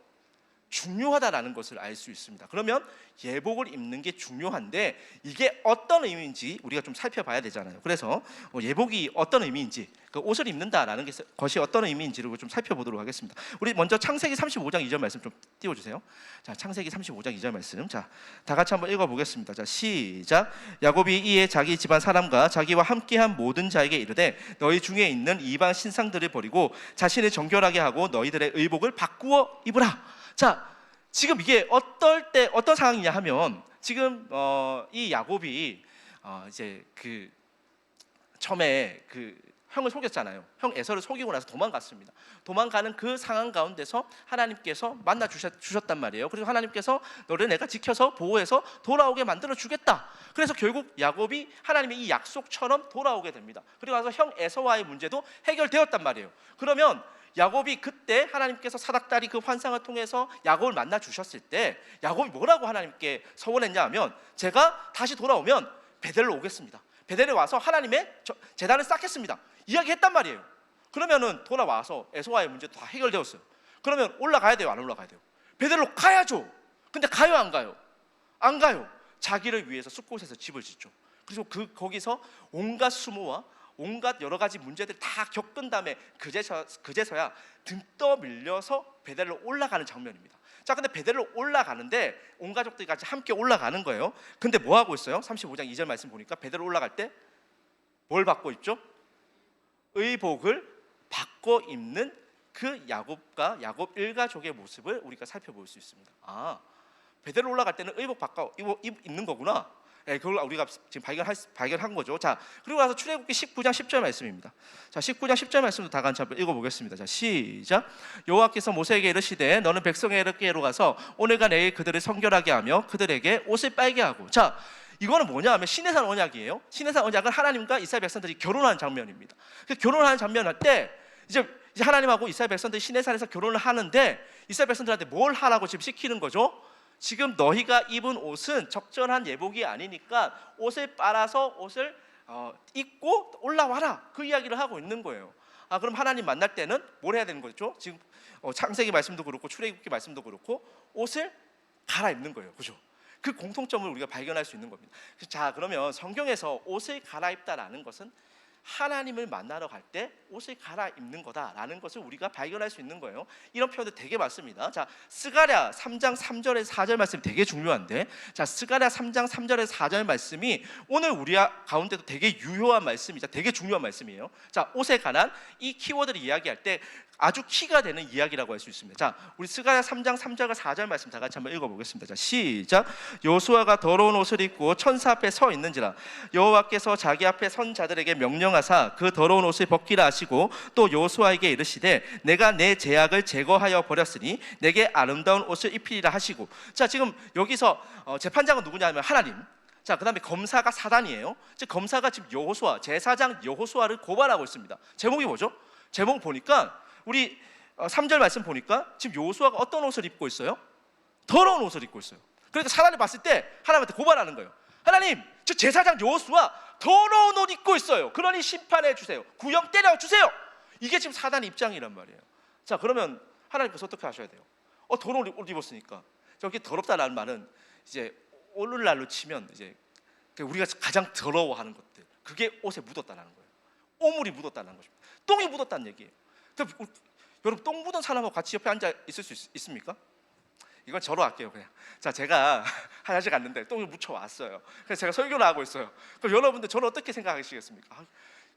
중요하다라는 것을 알 수 있습니다. 그러면 예복을 입는 게 중요한데 이게 어떤 의미인지 우리가 좀 살펴봐야 되잖아요. 그래서 예복이 어떤 의미인지, 그 옷을 입는다라는 것이 어떤 의미인지를 좀 살펴보도록 하겠습니다. 우리 먼저 창세기 35장 2절 말씀 좀 띄워주세요. 자, 창세기 35장 2절 말씀. 자, 다 같이 한번 읽어보겠습니다. 자, 시작. 야곱이 이에 자기 집안 사람과 자기와 함께한 모든 자에게 이르되 너희 중에 있는 이방 신상들을 버리고 자신을 정결하게 하고 너희들의 의복을 바꾸어 입으라. 자, 지금 이게 어떤 상황이냐 하면 지금 이 야곱이 이제 그 처음에 그 형을 속였잖아요. 형 에서를 속이고 나서 도망갔습니다. 도망가는 그 상황 가운데서 하나님께서 만나 주셨단 말이에요. 그래서 하나님께서 너를 내가 지켜서 보호해서 돌아오게 만들어 주겠다. 그래서 결국 야곱이 하나님의 이 약속처럼 돌아오게 됩니다. 그리고 나서 형 에서와의 문제도 해결되었단 말이에요. 그러면 야곱이 그때 하나님께서 사닥다리 그 환상을 통해서 야곱을 만나 주셨을 때 야곱이 뭐라고 하나님께 서원했냐 하면 제가 다시 돌아오면 베델로 오겠습니다. 베델에 와서 하나님의 제단을 쌓겠습니다. 이야기했단 말이에요. 그러면은 돌아와서 에서와의 문제도 다 해결되었어요. 그러면 올라가야 돼요, 안 올라가야 돼요? 베델로 가야죠. 근데 가요, 안 가요? 안 가요. 자기를 위해서 숲곳에서 집을 짓죠. 그리고 거기서 온갖 수모와 온갖 여러 가지 문제들 다 겪은 다음에 그제서야 등 떠밀려서 베델로 올라가는 장면입니다. 자, 근데 베델로 올라가는데 온 가족들이 같이 함께 올라가는 거예요. 근데 뭐 하고 있어요? 35장 2절 말씀 보니까 베델로 올라갈 때 뭘 받고 입죠? 의복을 바꿔 입는 그 야곱과 야곱 일가족의 모습을 우리가 살펴볼 수 있습니다. 아, 베델로 올라갈 때는 의복 바꿔 입는 거구나. 네, 그걸 우리가 지금 발견한 거죠. 자, 그리고 나서 출애굽기 19장 10절 말씀입니다. 자, 19장 10절 말씀도 다 같이 한번 읽어보겠습니다. 자, 시작. 여호와께서 모세에게 이르시되 너는 백성에게로 가서 오늘과 내일 그들을 성결하게 하며 그들에게 옷을 빨게 하고. 자, 이거는 뭐냐 하면 시내산 언약이에요. 시내산 언약은 하나님과 이스라엘 백성들이 결혼하는 장면입니다. 그 결혼하는 장면 할 때 이제 하나님하고 이스라엘 백성들이 시내산에서 결혼을 하는데 이스라엘 백성들한테 뭘 하라고 지금 시키는 거죠? 지금 너희가 입은 옷은 적절한 예복이 아니니까 옷을 빨아서 옷을 입고 올라와라. 그 이야기를 하고 있는 거예요. 아, 그럼 하나님 만날 때는 뭘 해야 되는 거죠? 지금 창세기 말씀도 그렇고 출애굽기 말씀도 그렇고 옷을 갈아입는 거예요. 그죠? 그 공통점을 우리가 발견할 수 있는 겁니다. 자, 그러면 성경에서 옷을 갈아입다라는 것은 하나님을 만나러 갈 때 옷을 갈아입는 거다라는 것을 우리가 발견할 수 있는 거예요. 이런 표현도 되게 많습니다. 자, 스가랴 3장 3절에서 4절 말씀이 되게 중요한데, 자, 스가랴 3장 3절에서 4절 말씀이 오늘 우리 가운데도 되게 유효한 말씀이자 되게 중요한 말씀이에요. 자, 옷에 관한 이 키워드를 이야기할 때 아주 키가 되는 이야기라고 할 수 있습니다. 자, 우리 스가랴 3장 3절과 4절 말씀 다 같이 한번 읽어보겠습니다. 자, 시작. 여호수아가 더러운 옷을 입고 천사 앞에 서 있는지라 여호와께서 자기 앞에 선 자들에게 명령하사 그 더러운 옷을 벗기라 하시고 또 여호수아에게 이르시되 내가 내 제약을 제거하여 버렸으니 내게 아름다운 옷을 입히리라 하시고. 자, 지금 여기서 재판장은 누구냐면 하나님. 자, 그 다음에 검사가 사단이에요. 즉 검사가 지금 여호수아 제사장 여호수아를 고발하고 있습니다. 제목이 뭐죠? 제목 보니까 우리 3절 말씀 보니까 지금 여호수아가 어떤 옷을 입고 있어요? 더러운 옷을 입고 있어요. 그러니까 사단이 봤을 때 하나님한테 고발하는 거예요. 하나님, 저 제사장 여호수아 더러운 옷 입고 있어요. 그러니 심판해 주세요. 구형 때려 주세요. 이게 지금 사단의 입장이란 말이에요. 자, 그러면 하나님께서 어떻게 하셔야 돼요? 더러운 옷 입었으니까. 저게 더럽다라는 말은 이제 오늘날로 치면 이제 우리가 가장 더러워하는 것들, 그게 옷에 묻었다라는 거예요. 오물이 묻었다는 거죠. 똥이 묻었다는 얘기예요. 여러분, 똥 묻은 사람하고 같이 옆에 앉아 있을 수 있습니까? 이건 저로 할게요, 그냥. 자, 제가 화장실 갔는데 똥을 묻혀 왔어요. 그래서 제가 설교를 하고 있어요. 그럼 여러분들 저는 어떻게 생각하시겠습니까?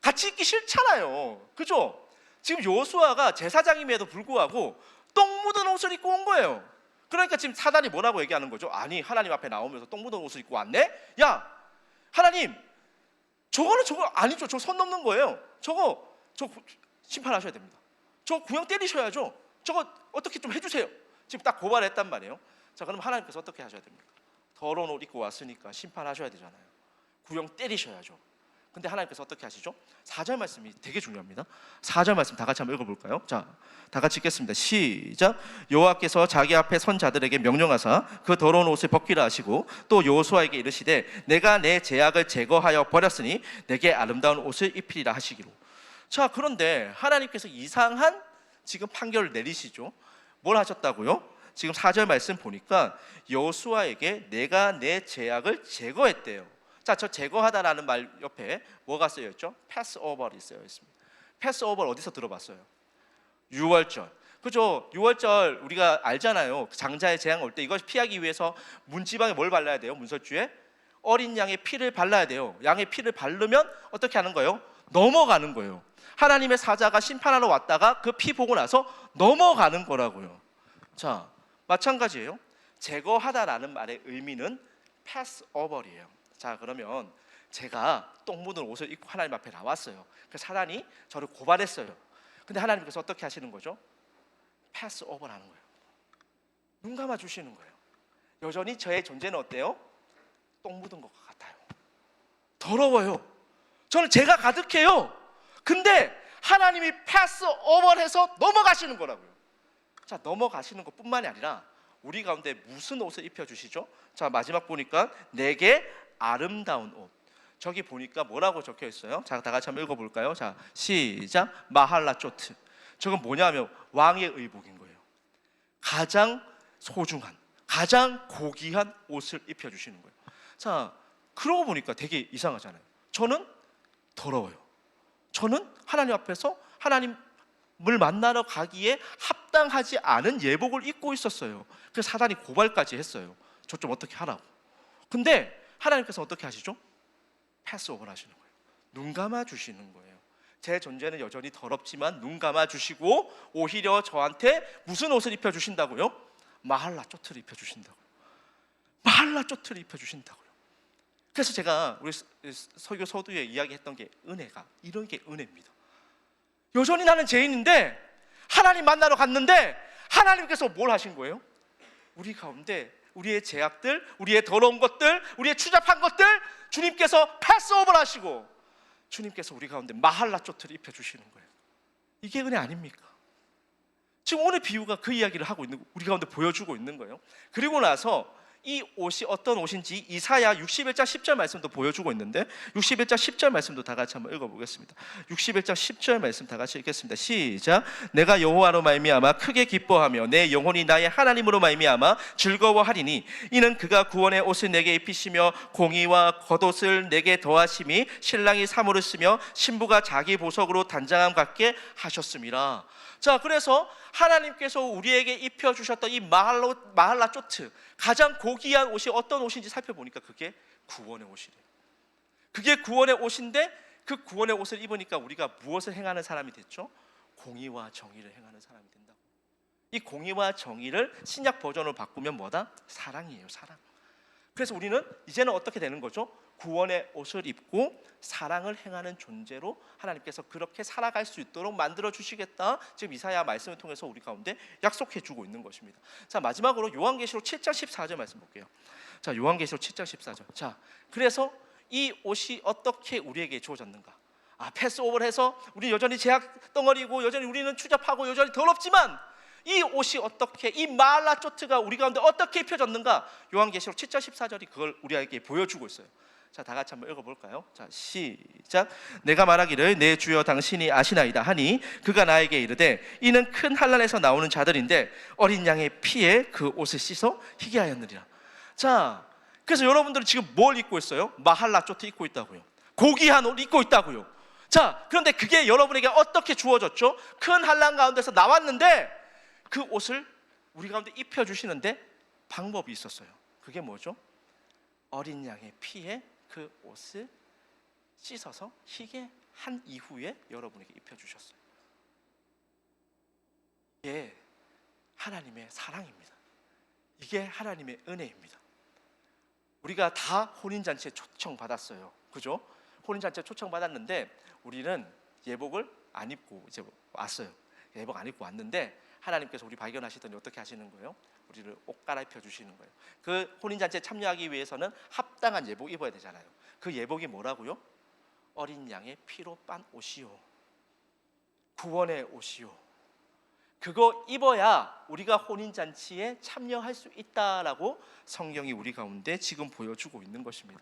같이 있기 싫잖아요, 그죠? 지금 여호수아가 제사장임에도 불구하고 똥 묻은 옷을 입고 온 거예요. 그러니까 지금 사단이 뭐라고 얘기하는 거죠? 아니, 하나님 앞에 나오면서 똥 묻은 옷을 입고 왔네? 야, 하나님, 저거 아니죠. 저 선 넘는 거예요. 저거 심판하셔야 됩니다. 저 구형 때리셔야죠. 저거 어떻게 좀 해주세요. 지금 딱 고발했단 말이에요. 자, 그럼 하나님께서 어떻게 하셔야 됩니까? 더러운 옷 입고 왔으니까 심판하셔야 되잖아요. 구형 때리셔야죠. 근데 하나님께서 어떻게 하시죠? 4절 말씀이 되게 중요합니다. 4절 말씀 다 같이 한번 읽어볼까요? 자, 다 같이 읽겠습니다. 시작. 여호와께서 자기 앞에 선 자들에게 명령하사 그 더러운 옷을 벗기라 하시고 또 여호수아에게 이르시되 내가 내 제약을 제거하여 버렸으니 내게 아름다운 옷을 입히리라 하시기로. 자, 그런데 하나님께서 이상한 지금 판결을 내리시죠. 뭘 하셨다고요? 지금 4절 말씀 보니까 여호수아에게 내가 내 제약을 제거했대요. 자, 저 제거하다라는 말 옆에 뭐가 쓰여 있죠? 패스오버이 쓰여 있습니다. 패스오버 어디서 들어봤어요? 유월절. 그죠? 유월절 우리가 알잖아요. 장자의 재앙 올 때 이걸 피하기 위해서 문지방에 뭘 발라야 돼요? 문설주에 어린 양의 피를 발라야 돼요. 양의 피를 바르면 어떻게 하는 거예요? 넘어가는 거예요. 하나님의 사자가 심판하러 왔다가 그 피 보고 나서 넘어가는 거라고요. 자, 마찬가지예요. 제거하다라는 말의 의미는 패스오버이에요. 자, 그러면 제가 똥 묻은 옷을 입고 하나님 앞에 나왔어요. 그래서 사단이 저를 고발했어요. 근데 하나님께서 어떻게 하시는 거죠? 패스 오버라는 거예요. 눈 감아 주시는 거예요. 여전히 저의 존재는 어때요? 똥 묻은 것 같아요. 더러워요. 저는 제가 가득해요. 근데 하나님이 패스 오버해서 넘어가시는 거라고요. 자, 넘어가시는 것뿐만이 아니라 우리 가운데 무슨 옷을 입혀주시죠? 자, 마지막 보니까 내게 아름다운 옷. 저기 보니까 뭐라고 적혀 있어요? 자, 다 같이 한번 읽어볼까요? 자, 시작. 마할라조트. 저건 뭐냐면 왕의 의복인 거예요. 가장 소중한, 가장 고귀한 옷을 입혀주시는 거예요. 자, 그러고 보니까 되게 이상하잖아요. 저는 더러워요. 저는 하나님 앞에서 하나님을 만나러 가기에 합당하지 않은 예복을 입고 있었어요. 그래서 사단이 고발까지 했어요. 저 좀 어떻게 하라고. 근데 하나님께서 어떻게 하시죠? 패스오버를 하시는 거예요. 눈 감아 주시는 거예요. 제 존재는 여전히 더럽지만 눈 감아 주시고 오히려 저한테 무슨 옷을 입혀 주신다고요? 마할라조트를 입혀 주신다고요. 마할라조트를 입혀 주신다고요. 그래서 제가 우리 설교 서두에 이야기했던 게 은혜가 이런 게 은혜입니다. 여전히 나는 죄인인데 하나님 만나러 갔는데 하나님께서 뭘 하신 거예요? 우리 가운데 우리의 죄악들, 우리의 더러운 것들, 우리의 추잡한 것들 주님께서 패스오버를 하시고 주님께서 우리 가운데 마할라조트를 입혀주시는 거예요. 이게 은혜 아닙니까? 지금 오늘 비유가 그 이야기를 하고 있는, 우리 가운데 보여주고 있는 거예요. 그리고 나서 이 옷이 어떤 옷인지 이사야 61장 10절 말씀도 보여주고 있는데 61장 10절 말씀도 다 같이 한번 읽어보겠습니다. 61장 10절 말씀 다 같이 읽겠습니다. 시작. 내가 여호와로 말미암아 크게 기뻐하며 내 영혼이 나의 하나님으로 말미암아 즐거워하리니 이는 그가 구원의 옷을 내게 입히시며 공의와 겉옷을 내게 더하심이 신랑이 사물을 쓰며 신부가 자기 보석으로 단장함 같게 하셨음이라. 자, 그래서 하나님께서 우리에게 입혀주셨던 이 마할라조트, 가장 고귀한 옷이 어떤 옷인지 살펴보니까 그게 구원의 옷이래요. 그게 구원의 옷인데 그 구원의 옷을 입으니까 우리가 무엇을 행하는 사람이 됐죠? 공의와 정의를 행하는 사람이 된다고. 이 공의와 정의를 신약 버전으로 바꾸면 뭐다? 사랑이에요, 사랑. 그래서 우리는 이제는 어떻게 되는 거죠? 구원의 옷을 입고 사랑을 행하는 존재로 하나님께서 그렇게 살아갈 수 있도록 만들어 주시겠다. 지금 이사야 말씀을 통해서 우리 가운데 약속해 주고 있는 것입니다. 자, 마지막으로 요한계시록 7장 14절 말씀 볼게요. 자, 요한계시록 7장 14절. 자, 그래서 이 옷이 어떻게 우리에게 주어졌는가? 패스오버를 해서 우리 여전히 죄악 덩어리고 여전히 우리는 추잡하고 여전히 더럽지만 이 옷이 어떻게, 이 마할라조트가 우리 가운데 어떻게 입혀졌는가? 요한계시록 7장 14절이 그걸 우리에게 보여주고 있어요. 자, 다 같이 한번 읽어볼까요? 자, 시작. 내가 말하기를 내 주여 당신이 아시나이다 하니 그가 나에게 이르되 이는 큰 환난에서 나오는 자들인데 어린 양의 피에 그 옷을 씻어 희게 하였느니라. 자, 그래서 여러분들은 지금 뭘 입고 있어요? 마할라조트 입고 있다고요. 고귀한 옷 입고 있다고요. 자, 그런데 그게 여러분에게 어떻게 주어졌죠? 큰 환난 가운데서 나왔는데 그 옷을 우리 가운데 입혀주시는데 방법이 있었어요. 그게 뭐죠? 어린 양의 피에 그 옷을 씻어서 희게 한 이후에 여러분에게 입혀주셨어요. 이게 하나님의 사랑입니다. 이게 하나님의 은혜입니다. 우리가 다 혼인잔치에 초청받았어요. 그죠? 혼인잔치에 초청받았는데 우리는 예복을 안 입고 이제 왔어요. 예복 안 입고 왔는데 하나님께서 우리 발견하시더니 어떻게 하시는 거예요? 우리를 옷 갈아입혀 주시는 거예요. 그 혼인잔치에 참여하기 위해서는 합당한 예복 입어야 되잖아요. 그 예복이 뭐라고요? 어린 양의 피로 빤 옷이요, 구원의 옷이요. 그거 입어야 우리가 혼인잔치에 참여할 수 있다라고 성경이 우리 가운데 지금 보여주고 있는 것입니다.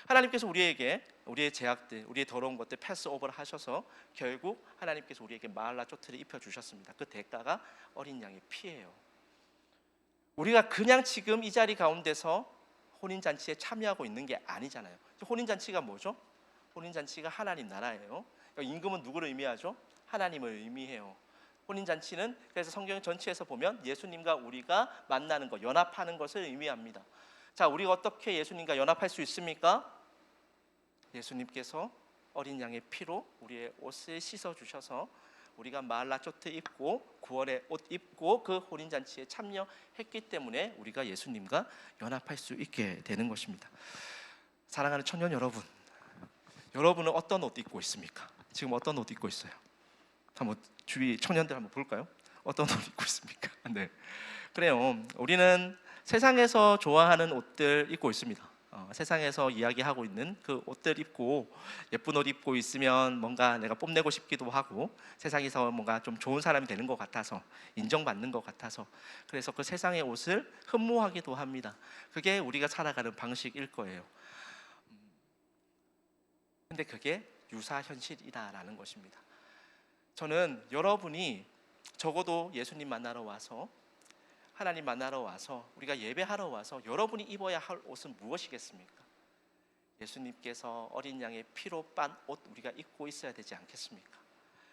하나님께서 우리에게 우리의 죄악들, 우리의 더러운 것들 패스오버를 하셔서 결국 하나님께서 우리에게 마할라조트를 입혀주셨습니다. 그 대가가 어린 양의 피예요. 우리가 그냥 지금 이 자리 가운데서 혼인잔치에 참여하고 있는 게 아니잖아요. 혼인잔치가 뭐죠? 혼인잔치가 하나님 나라예요. 임금은 누구를 의미하죠? 하나님을 의미해요. 혼인잔치는 그래서 성경 전체에서 보면 예수님과 우리가 만나는 것, 연합하는 것을 의미합니다. 자, 우리가 어떻게 예수님과 연합할 수 있습니까? 예수님께서 어린 양의 피로 우리의 옷을 씻어주셔서 우리가 마할라조트 입고 구원의 옷 입고 그 혼인잔치에 참여했기 때문에 우리가 예수님과 연합할 수 있게 되는 것입니다. 사랑하는 청년 여러분, 여러분은 어떤 옷 입고 있습니까? 지금 어떤 옷 입고 있어요? 한번 주위 청년들 한번 볼까요? 어떤 옷 입고 있습니까? 네, 그래요. 우리는 세상에서 좋아하는 옷들 입고 있습니다. 세상에서 이야기하고 있는 그 옷들 입고 예쁜 옷 입고 있으면 뭔가 내가 뽐내고 싶기도 하고 세상에서 뭔가 좀 좋은 사람이 되는 것 같아서 인정받는 것 같아서 그래서 그 세상의 옷을 흠모하기도 합니다. 그게 우리가 살아가는 방식일 거예요. 근데 그게 유사현실이다라는 것입니다. 저는 여러분이 적어도 예수님 만나러 와서 하나님 만나러 와서 우리가 예배하러 와서 여러분이 입어야 할 옷은 무엇이겠습니까? 예수님께서 어린 양의 피로 빤 옷 우리가 입고 있어야 되지 않겠습니까?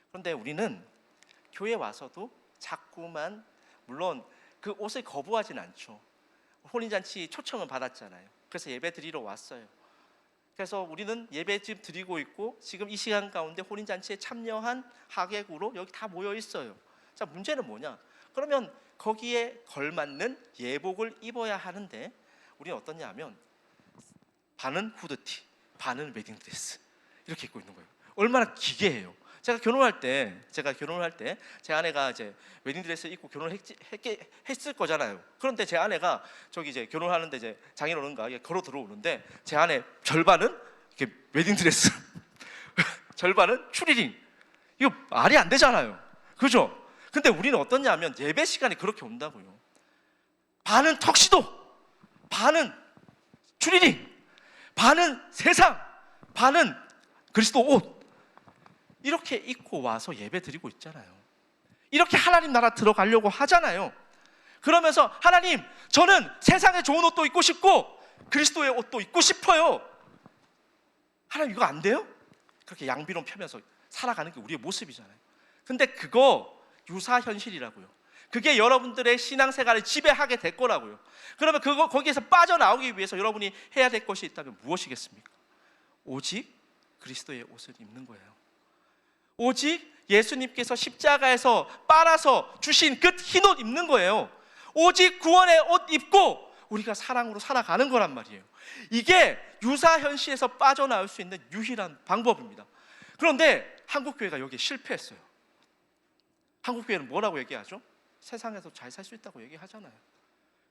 그런데 우리는 교회 와서도 자꾸만 물론 그 옷을 거부하진 않죠. 혼인잔치 초청은 받았잖아요. 그래서 예배 드리러 왔어요. 그래서 우리는 예배 지금 드리고 있고 지금 이 시간 가운데 혼인잔치에 참여한 하객으로 여기 다 모여 있어요. 자, 문제는 뭐냐? 그러면 거기에 걸맞는 예복을 입어야 하는데 우리는 어떠냐 하면 반은 후드티, 반은 웨딩드레스 이렇게 입고 있는 거예요. 얼마나 기괴해요. 제가 결혼할 때 제 아내가 이제 웨딩드레스 입고 했을 거잖아요. 그런데 제 아내가 저기 이제 결혼하는데 이제 장인어른가 걸어 들어오는데 제 아내 절반은 이렇게 웨딩드레스, 절반은 추리닝. 이거 말이 안 되잖아요. 그죠? 근데 우리는 어떠냐면 예배 시간이 그렇게 온다고요. 반은 턱시도, 반은 추리닝, 반은 세상, 반은 그리스도 옷 이렇게 입고 와서 예배 드리고 있잖아요. 이렇게 하나님 나라 들어가려고 하잖아요. 그러면서 하나님, 저는 세상에 좋은 옷도 입고 싶고 그리스도의 옷도 입고 싶어요. 하나님 이거 안 돼요? 그렇게 양비론 펴면서 살아가는 게 우리의 모습이잖아요. 근데 그거 유사현실이라고요. 그게 여러분들의 신앙생활을 지배하게 될 거라고요. 그러면 거기에서 빠져나오기 위해서 여러분이 해야 될 것이 있다면 무엇이겠습니까? 오직 그리스도의 옷을 입는 거예요. 오직 예수님께서 십자가에서 빨아서 주신 그 흰 옷 입는 거예요. 오직 구원의 옷 입고 우리가 사랑으로 살아가는 거란 말이에요. 이게 유사현실에서 빠져나올 수 있는 유일한 방법입니다. 그런데 한국교회가 여기에 실패했어요. 한국교회는 뭐라고 얘기하죠? 세상에서 잘 살 수 있다고 얘기하잖아요.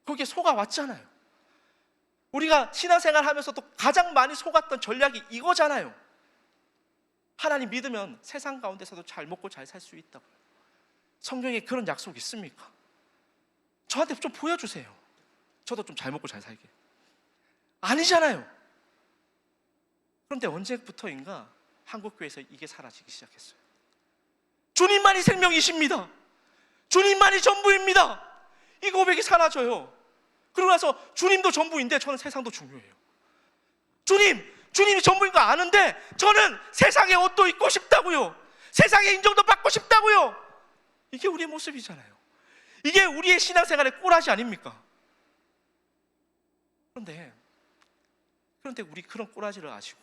거기에 속아왔잖아요. 우리가 신앙생활 하면서도 가장 많이 속았던 전략이 이거잖아요. 하나님 믿으면 세상 가운데서도 잘 먹고 잘 살 수 있다고. 성경에 그런 약속 있습니까? 저한테 좀 보여주세요. 저도 좀 잘 먹고 잘 살게. 아니잖아요. 그런데 언제부터인가 한국교회에서 이게 사라지기 시작했어요. 주님만이 생명이십니다. 주님만이 전부입니다. 이 고백이 사라져요. 그러고 나서 주님도 전부인데 저는 세상도 중요해요. 주님이 전부인 거 아는데 저는 세상의 옷도 입고 싶다고요. 세상의 인정도 받고 싶다고요. 이게 우리의 모습이잖아요. 이게 우리의 신앙생활의 꼬라지 아닙니까? 그런데 우리 그런 꼬라지를 아시고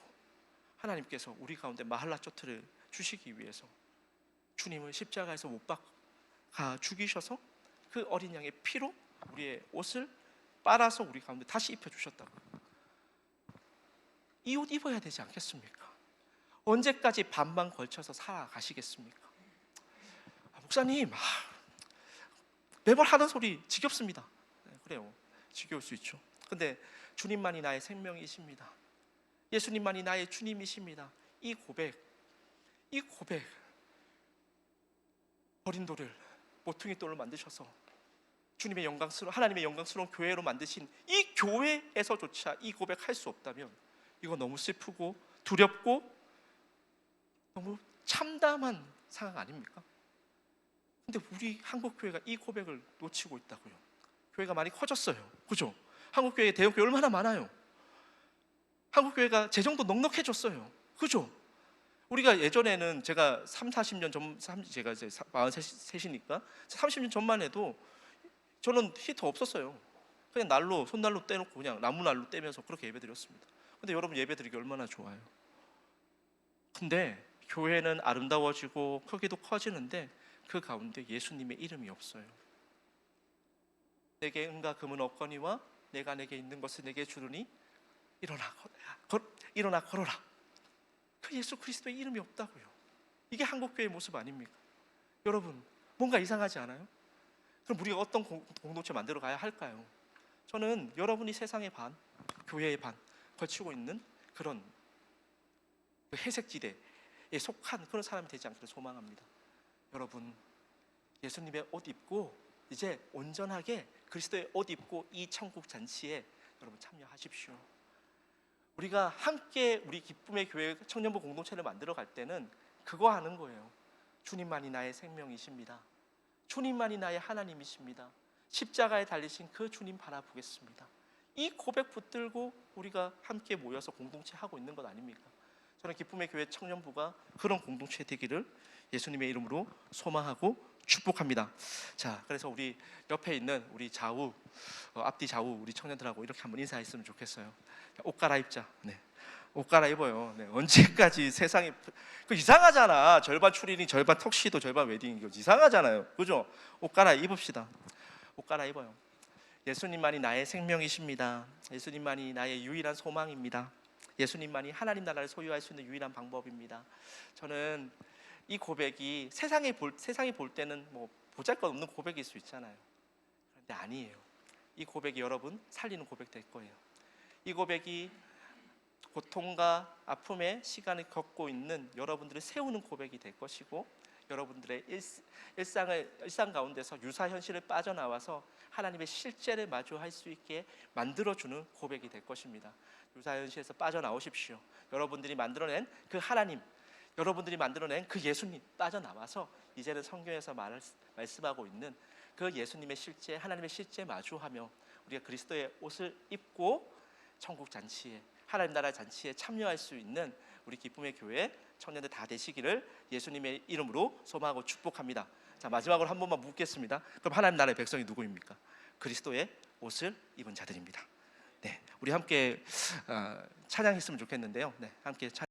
하나님께서 우리 가운데 마할라조트를 주시기 위해서 주님을 십자가에서 못 박아 죽이셔서 그 어린 양의 피로 우리의 옷을 빨아서 우리 가운데 다시 입혀주셨다고요. 이 옷 입어야 되지 않겠습니까? 언제까지 반만 걸쳐서 살아가시겠습니까? 목사님, 매번 하는 소리 지겹습니다. 그래요, 지겨울 수 있죠. 근데 주님만이 나의 생명이십니다. 예수님만이 나의 주님이십니다. 이 고백 버린 돌을 모퉁이 돌로 만드셔서 하나님의 영광스러운 교회로 만드신 이 교회에서조차 이 고백할 수 없다면 이거 너무 슬프고 두렵고 너무 참담한 상황 아닙니까? 근데 우리 한국교회가 이 고백을 놓치고 있다고요. 교회가 많이 커졌어요. 그죠? 한국교회 대형교회 얼마나 많아요. 한국교회가 재정도 넉넉해졌어요. 그죠? 우리가 예전에는 제가 40년 전, 제가 이제 43이니까 30년 전만 해도 저는 히터 없었어요. 그냥 손난로 떼놓고 그냥 나무난로 떼면서 그렇게 예배드렸습니다. 근데 여러분 예배드리기 얼마나 좋아요. 근데 교회는 아름다워지고 크기도 커지는데 그 가운데 예수님의 이름이 없어요. 내게 은과 금은 없거니와 내가 내게 있는 것을 내게 주르니 일어나 걸어라. 그 예수 그리스도의 이름이 없다고요. 이게 한국교회의 모습 아닙니까? 여러분, 뭔가 이상하지 않아요? 그럼 우리가 어떤 공동체 만들어 가야 할까요? 저는 여러분이 세상의 반, 교회의 반 걸치고 있는 그런 그 회색지대에 속한 그런 사람이 되지 않기를 소망합니다. 여러분, 예수님의 옷 입고 이제 온전하게 그리스도의 옷 입고 이 천국 잔치에 여러분 참여하십시오. 우리가 함께 우리 기쁨의 교회 청년부 공동체를 만들어 갈 때는 그거 하는 거예요. 주님만이 나의 생명이십니다. 주님만이 나의 하나님이십니다. 십자가에 달리신 그 주님 바라보겠습니다. 이 고백 붙들고 우리가 함께 모여서 공동체 하고 있는 것 아닙니까? 저는 기쁨의 교회 청년부가 그런 공동체 되기를 예수님의 이름으로 소망하고 축복합니다. 자, 그래서 우리 옆에 있는 우리 좌우, 앞뒤 좌우 우리 청년들하고 이렇게 한번 인사했으면 좋겠어요. 옷 갈아입자. 네. 옷 갈아입어요. 네. 언제까지 세상이 그 이상하잖아. 절반 추리닝, 절반 턱시도, 절반 웨딩 이거 이상하잖아요. 그죠? 옷 갈아입읍시다. 옷 갈아입어요. 예수님만이 나의 생명이십니다. 예수님만이 나의 유일한 소망입니다. 예수님만이 하나님 나라를 소유할 수 있는 유일한 방법입니다. 저는 이 고백이 세상이 볼 때는 뭐 보잘것없는 고백일 수 있잖아요. 그런데 아니에요. 이 고백이 여러분 살리는 고백 될 거예요. 이 고백이 고통과 아픔의 시간을 겪고 있는 여러분들을 세우는 고백이 될 것이고, 여러분들의 일상 가운데서 유사 현실을 빠져나와서 하나님의 실제를 마주할 수 있게 만들어주는 고백이 될 것입니다. 유사 현실에서 빠져나오십시오. 여러분들이 만들어낸 그 하나님, 여러분들이 만들어낸 그 예수님 빠져나와서 이제는 성경에서 말씀하고 있는 그 예수님의 실제, 하나님의 실제 마주하며 우리가 그리스도의 옷을 입고 천국 잔치에, 하나님 나라 잔치에 참여할 수 있는 우리 기쁨의 교회 청년들 다 되시기를 예수님의 이름으로 소망하고 축복합니다. 자, 마지막으로 한 번만 묻겠습니다. 그럼 하나님 나라의 백성이 누구입니까? 그리스도의 옷을 입은 자들입니다. 네, 우리 함께 찬양했으면 좋겠는데요. 네, 함께 찬양.